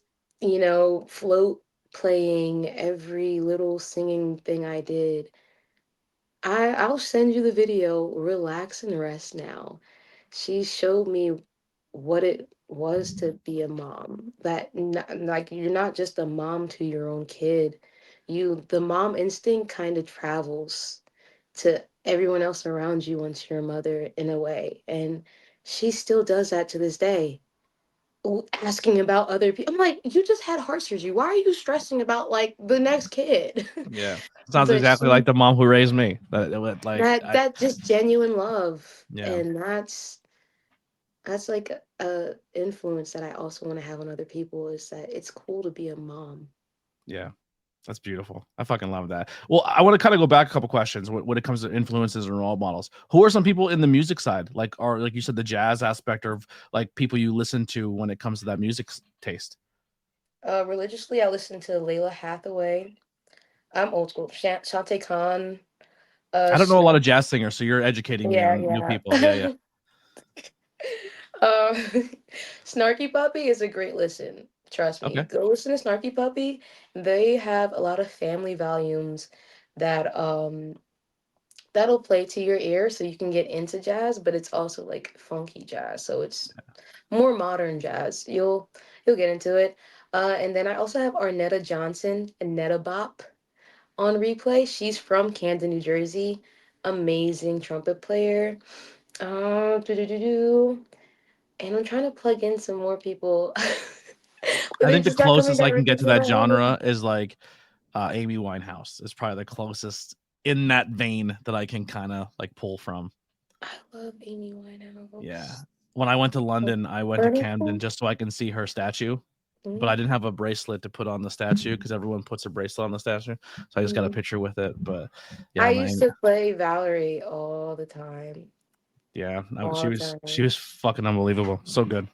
float playing, every little singing thing I did. I'll send you the video. Relax and rest now. She showed me what it was to be a mom. Like you're not just a mom to your own kid. The mom instinct kind of travels to everyone else around you once you're a mother in a way. And she still does that to this day. Asking about other people. I'm like, you just had heart surgery. Why are you stressing about like the next kid? Yeah. Sounds But exactly like the mom who raised me. that just genuine love, Yeah. and that's like a influence that I also want to have on other people, is that it's cool to be a mom. Yeah. That's beautiful. I fucking love that. Well, I want to kind of go back a couple questions when it comes to influences and role models. Who are some people in the music side, or like you said, the jazz aspect of like people you listen to when it comes to that music taste? Religiously, I listen to Layla Hathaway. I'm old school. Shantae Khan. I don't know a lot Snark. of jazz singers, so you're educating me Yeah, on new people. Yeah, yeah. yeah. Um, Snarky Puppy is a great listen. Trust me. Okay. Go listen to Snarky Puppy. They have a lot of family volumes that that'll play to your ear so you can get into jazz, but it's also like funky jazz. So it's more modern jazz. You'll get into it. And then I also have Arnetta Johnson and Netta Bop on replay. She's from Camden, New Jersey. Amazing trumpet player. Do-do-do-do. And I'm trying to plug in some more people. But I they're think the just not coming closest I can directly get to to that my head. genre is like Amy Winehouse is probably the closest in that vein that I can kind of like pull from. I love Amy Yeah. Winehouse. When I went to London, I went to Camden Vertical? just so I can see her statue, but I Mm-hmm. didn't have a bracelet to put on the statue because everyone puts a bracelet on the statue. So I just got a Mm-hmm. picture with it. But yeah, I used to play Valerie all the time. yeah, All she the was time. fucking unbelievable. So good.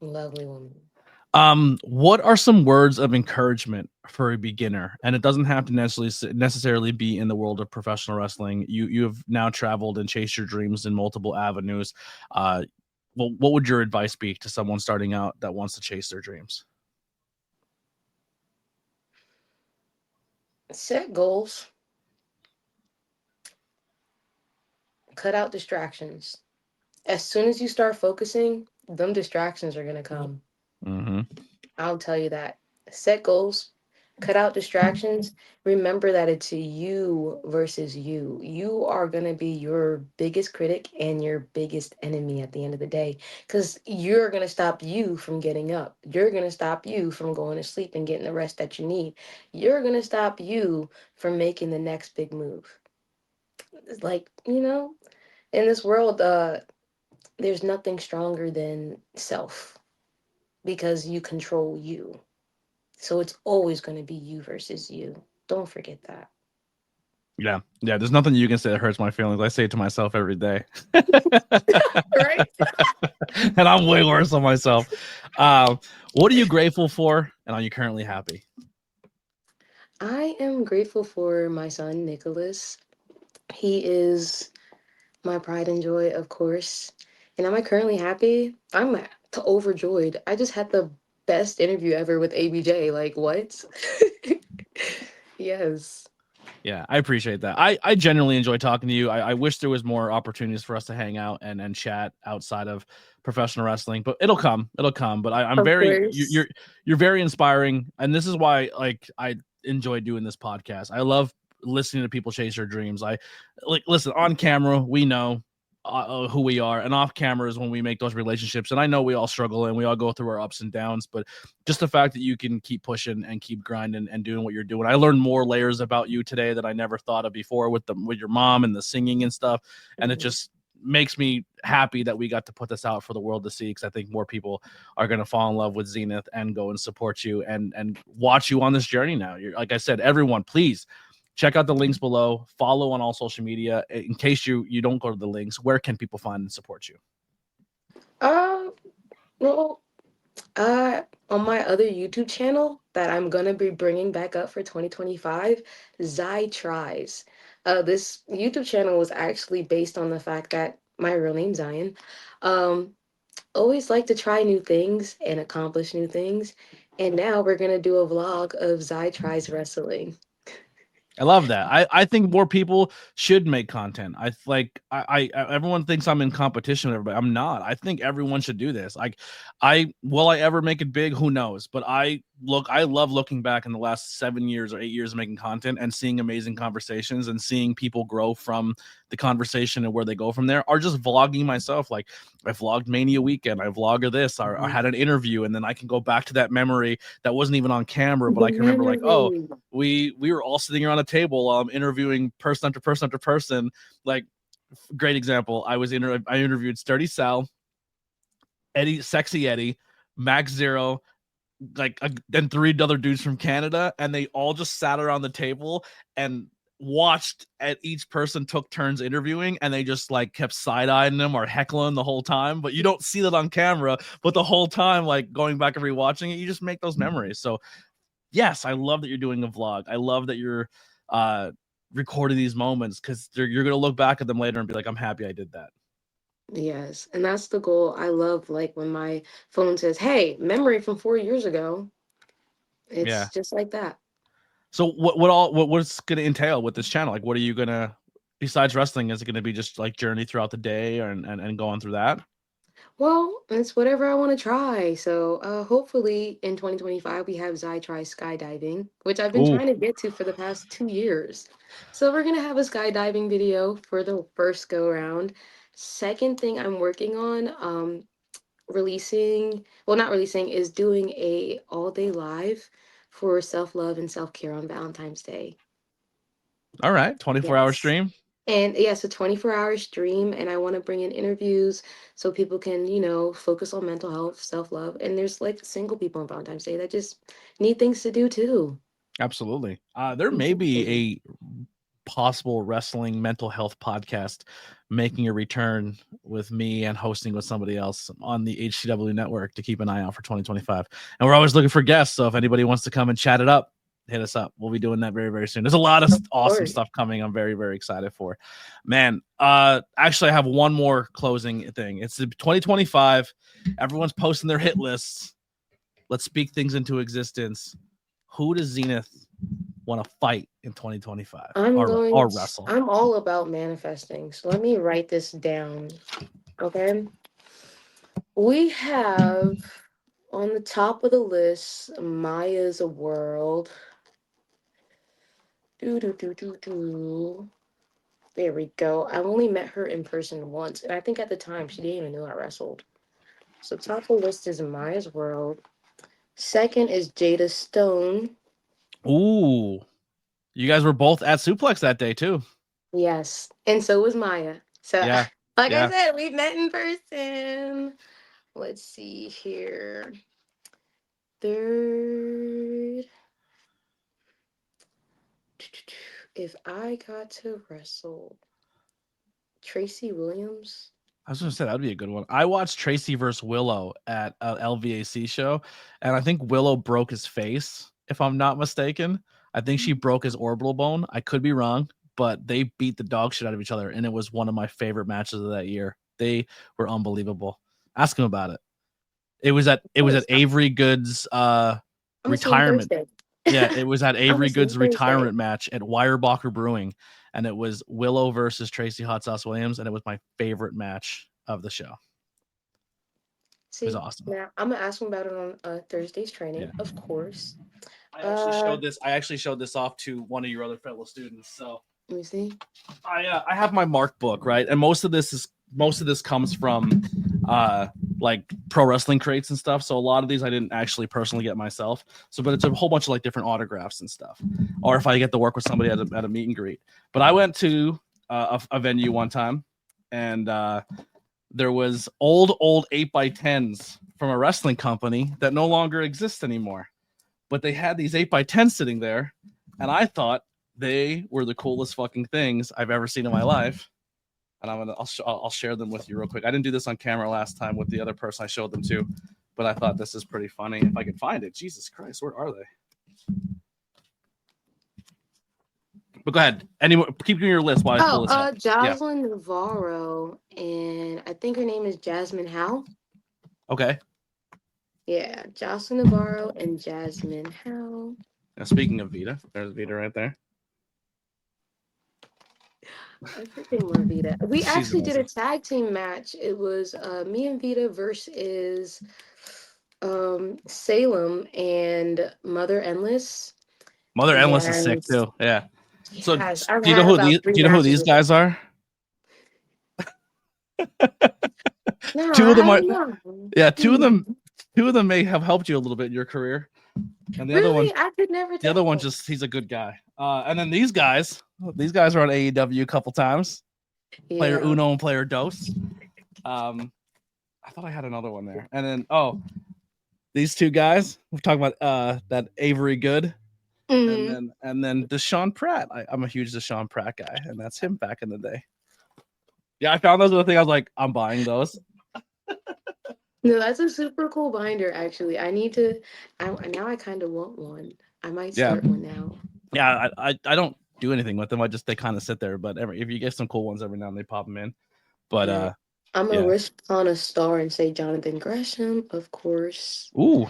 Lovely woman. What are some words of encouragement for a beginner? And it doesn't have to necessarily be in the world of professional wrestling. You have now traveled and chased your dreams in multiple avenues. Well, what would your advice be to someone starting out that wants to chase their dreams? Set goals. Cut out distractions. As soon as you start focusing, them distractions are going to come. Mm-hmm. I'll tell you that. Set goals. Cut out distractions. Remember that it's you versus you. You are going to be your biggest critic and your biggest enemy at the end of the day, because you're going to stop you from getting up. You're going to stop you from going to sleep and getting the rest that you need. You're going to stop you from making the next big move. It's like, in this world, there's nothing stronger than self, because you control you. So it's always going to be you versus you. Don't forget that. Yeah. There's nothing you can say that hurts my feelings. I say it to myself every day. Right? And I'm way worse on myself. What are you grateful for? And are you currently happy? I am grateful for my son, Nicholas. He is my pride and joy, of course. And am I currently happy? I'm overjoyed. I just had the best interview ever with ABJ. Like, what? Yes. Yeah, I appreciate that. I genuinely enjoy talking to you. I wish there was more opportunities for us to hang out and chat outside of professional wrestling, but it'll come. But I'm Of very course. you're very inspiring, and this is why I enjoy doing this podcast. I love listening to people chase their dreams. I listen on camera. We know who we are, and off camera is when we make those relationships. And I know we all struggle and we all go through our ups and downs, but just the fact that you can keep pushing and keep grinding and doing what you're doing. I learned more layers about you today that I never thought of before with your mom and the singing and stuff. And it just makes me happy that we got to put this out for the world to see, because I think more people are going to fall in love with Zenith and go and support you and watch you on this journey now. You're, like I said, everyone, please check out the links below. Follow on all social media. In case you don't go to the links, where can people find and support you? Well, on my other YouTube channel that I'm gonna be bringing back up for 2025, Zai Tries. This YouTube channel was actually based on the fact that my real name's Zion. Um, always like to try new things and accomplish new things. And now we're gonna do a vlog of Zai Tries Wrestling. I love that. I think more people should make content. I everyone thinks I'm in competition with everybody. I'm not. I think everyone should do this. Will I ever make it big? Who knows? But I love looking back in the last 7 years or 8 years of making content and seeing amazing conversations and seeing people grow from the conversation and where they go from there, or just vlogging myself. Like I vlogged Mania weekend, I vlogged this, I had an interview, and then I can go back to that memory that wasn't even on camera, but I can remember like, oh, we were all sitting around a table interviewing person after person after person. Like, great example, I interviewed Sturdy Sal, Eddie, Sexy Eddie, Max Zero, and 3 other dudes from Canada, and they all just sat around the table and watched at each person took turns interviewing, and they just like kept side-eyeing them or heckling the whole time. But you don't see that on camera, but the whole time, like going back and rewatching it, you just make those memories. So yes, I love that you're doing a vlog. I love that you're recording these moments, because you're gonna look back at them later and be like, I'm happy I did that. Yes, and that's the goal. I love like when my phone says, "Hey, memory from 4 years ago." It's just like that. So what's gonna entail with this channel? Like, what are you gonna, besides wrestling, is it gonna be just like journey throughout the day and going through that? Well, it's whatever I want to try. So hopefully in 2025 we have Zai try skydiving, which I've been Ooh, trying to get to for the past 2 years. So we're gonna have a skydiving video for the first go around. Second thing I'm working on, not releasing, is doing a all day live for self-love and self-care on Valentine's Day. all right, 24-hour Yes. stream. And yes, a 24-hour stream, and I want to bring in interviews so people can, focus on mental health, self-love. And there's like single people on Valentine's Day that just need things to do too. Absolutely. There may be a possible wrestling mental health podcast making a return with me and hosting with somebody else on the HTW Network to keep an eye out for 2025. And we're always looking for guests. So if anybody wants to come and chat it up, hit us up. We'll be doing that very, very soon. There's a lot of awesome stuff coming. I'm very, very excited for. Man, actually, I have one more closing thing. It's 2025. Everyone's posting their hit lists. Let's speak things into existence. Who does Zenith want to fight in 2025 or wrestle? I'm all about manifesting. So let me write this down. Okay. We have on the top of the list Maya's World. There we go. I've only met her in person once, and I think at the time she didn't even know I wrestled. So top of the list is Maya's World. Second is Jada Stone. Ooh, you guys were both at Suplex that day too. Yes, and so was Maya. So I said, we met in person. Let's see here. Third. If I got to wrestle Tracy Williams. I was going to say that'd be a good one. I watched Tracy versus Willow at an LVAC show, and I think Willow broke his face, if I'm not mistaken. I think she broke his orbital bone. I could be wrong, but they beat the dog shit out of each other, and it was one of my favorite matches of that year. They were unbelievable. Ask him about it. It was at Avery Good's retirement. Yeah, it was at Avery Good's retirement match at Weyerbacher Brewing, and it was Willow versus Tracy Hot Sauce Williams, and it was my favorite match of the show. See, it was awesome. Now I'm gonna ask him about it on Thursday's training, of course. I actually showed this off to one of your other fellow students. So let me see. I have my mark book, right, and most of this comes from like pro wrestling crates and stuff. So a lot of these I didn't actually personally get myself. So, but it's a whole bunch of like different autographs and stuff. Or if I get to work with somebody at a meet and greet. But I went to a venue one time, and there was old 8x10s from a wrestling company that no longer exists anymore. But they had these 8x10s sitting there, and I thought they were the coolest fucking things I've ever seen in my life. And I'll share them with you real quick. I didn't do this on camera last time with the other person I showed them to, but I thought this is pretty funny. If I can find it, Jesus Christ, where are they? But go ahead. Keep doing your list while I pull this up. Jocelyn Navarro, and I think her name is Jasmine Howe. Okay. Yeah, Jocelyn Navarro and Jasmine Howe. Now, speaking of Vita, there's Vita right there. I freaking love Vita. We actually did a tag team match. It was me and Vita versus Salem and Mother Endless. Mother Endless is sick too. Yeah. So do you know who these guys are? No, two of them are. Yeah, two of them may have helped you a little bit in your career. And the other one, I could never. The other one, he's a good guy. And then these guys are on AEW a couple times. Yeah. Player Uno and Player Dos. I thought I had another one there. And then these two guys. We're talking about that Avery Good. Mm-hmm. And then Deshaun Pratt. I'm a huge Deshaun Pratt guy, and that's him back in the day. Yeah, I found those other things. I was like, I'm buying those. No, that's a super cool binder, actually. Now I kind of want one. I might start one now. Yeah, I don't do anything with them. They kind of sit there. But if you get some cool ones every now and then, they pop them in. But I'm gonna risk on a star and say Jonathan Gresham, of course. Ooh.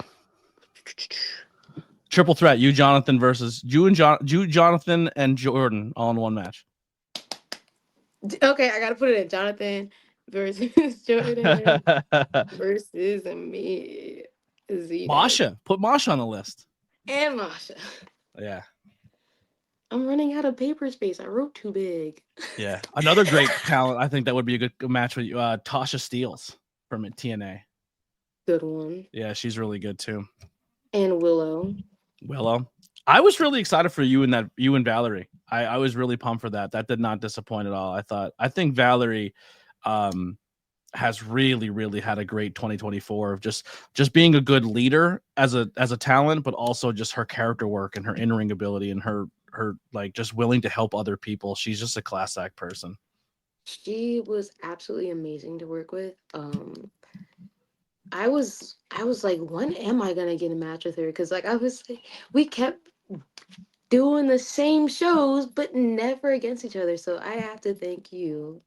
Triple threat, you Jonathan versus you Jonathan and Jordan all in one match. Okay, I gotta put it in Jonathan versus Jordan versus me. Zeta. Masha. Put Masha on the list. And Masha. Yeah. I'm running out of paper space. I wrote too big. Yeah. Another great talent. I think that would be a good match with you. Tasha Steeles from TNA. Good one. Yeah, she's really good too. And Willow. I was really excited for you and Valerie. I was really pumped for that. That did not disappoint at all. I think Valerie has really, really had a great 2024 of just being a good leader as a talent, but also just her character work and her in-ring ability and her her like just willing to help other people. She's just a class act person. She was absolutely amazing to work with. I was like, when am I gonna get a match with her? Because like we kept doing the same shows, but never against each other. So I have to thank you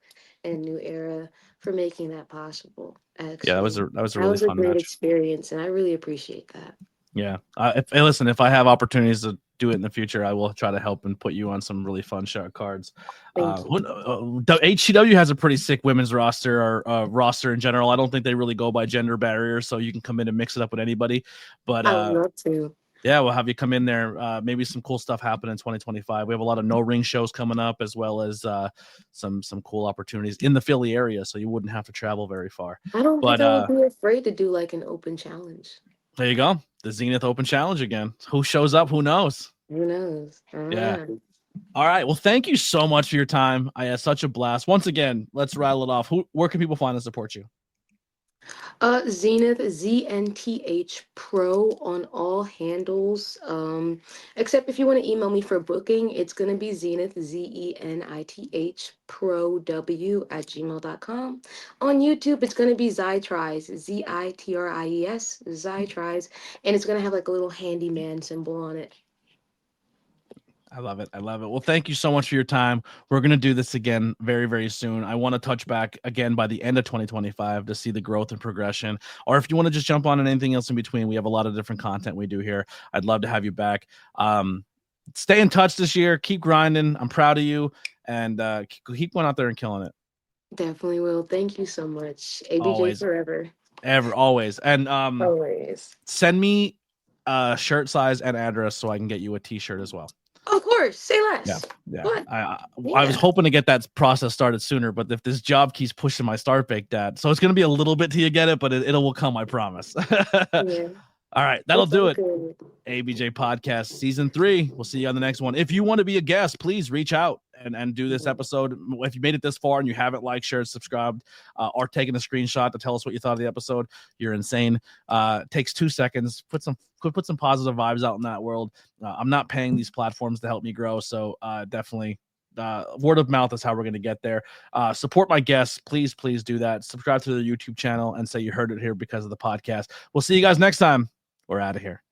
and New Era for making that possible. Actually, Yeah, that was a really fun great match. experience, and I really appreciate that. Yeah. If I have opportunities to do it in the future, I will try to help and put you on some really fun show cards. HTW has a pretty sick women's roster or roster in general. I don't think they really go by gender barriers, so you can come in and mix it up with anybody. But I would love to. Yeah, we'll have you come in there. Maybe some cool stuff happen in 2025. We have a lot of no ring shows coming up, as well as some cool opportunities in the Philly area, so you wouldn't have to travel very far. I don't think I would be afraid to do like an open challenge. There you go. The Zenith Open Challenge again. Who shows up? Who knows? Who knows? Yeah. All right. Well, thank you so much for your time. I had such a blast. Once again, let's rattle it off. Where can people find and support you? Zenith, ZNTH Pro on all handles. Except if you want to email me for booking, it's going to be Zenith, ZENITH Pro W at gmail.com. On YouTube, it's going to be Zytries, ZITRIES, Zytries, and it's going to have like a little handyman symbol on it. I love it. Well, thank you so much for your time. We're going to do this again very, very soon. I want to touch back again by the end of 2025 to see the growth and progression. Or if you want to just jump on and anything else in between, we have a lot of different content we do here. I'd love to have you back. Stay in touch this year. Keep grinding. I'm proud of you. And keep going out there and killing it. Definitely will. Thank you so much. ABJ always. forever. Always. And always. Send me shirt size and address so I can get you a t-shirt as well. Of course, say less. Yeah. I was hoping to get that process started sooner, but if this job keeps pushing my start date, so it's going to be a little bit till you get it, but it will come, I promise. Yeah. All right, that'll do it. ABJ Podcast Season 3. We'll see you on the next one. If you want to be a guest, please reach out and do this episode. If you made it this far and you haven't liked, shared, subscribed, or taken a screenshot to tell us what you thought of the episode, you're insane. Takes 2 seconds. Put some positive vibes out in that world. I'm not paying these platforms to help me grow, so definitely word of mouth is how we're going to get there. Support my guests. Please do that. Subscribe to their YouTube channel and say you heard it here because of the podcast. We'll see you guys next time. We're out of here.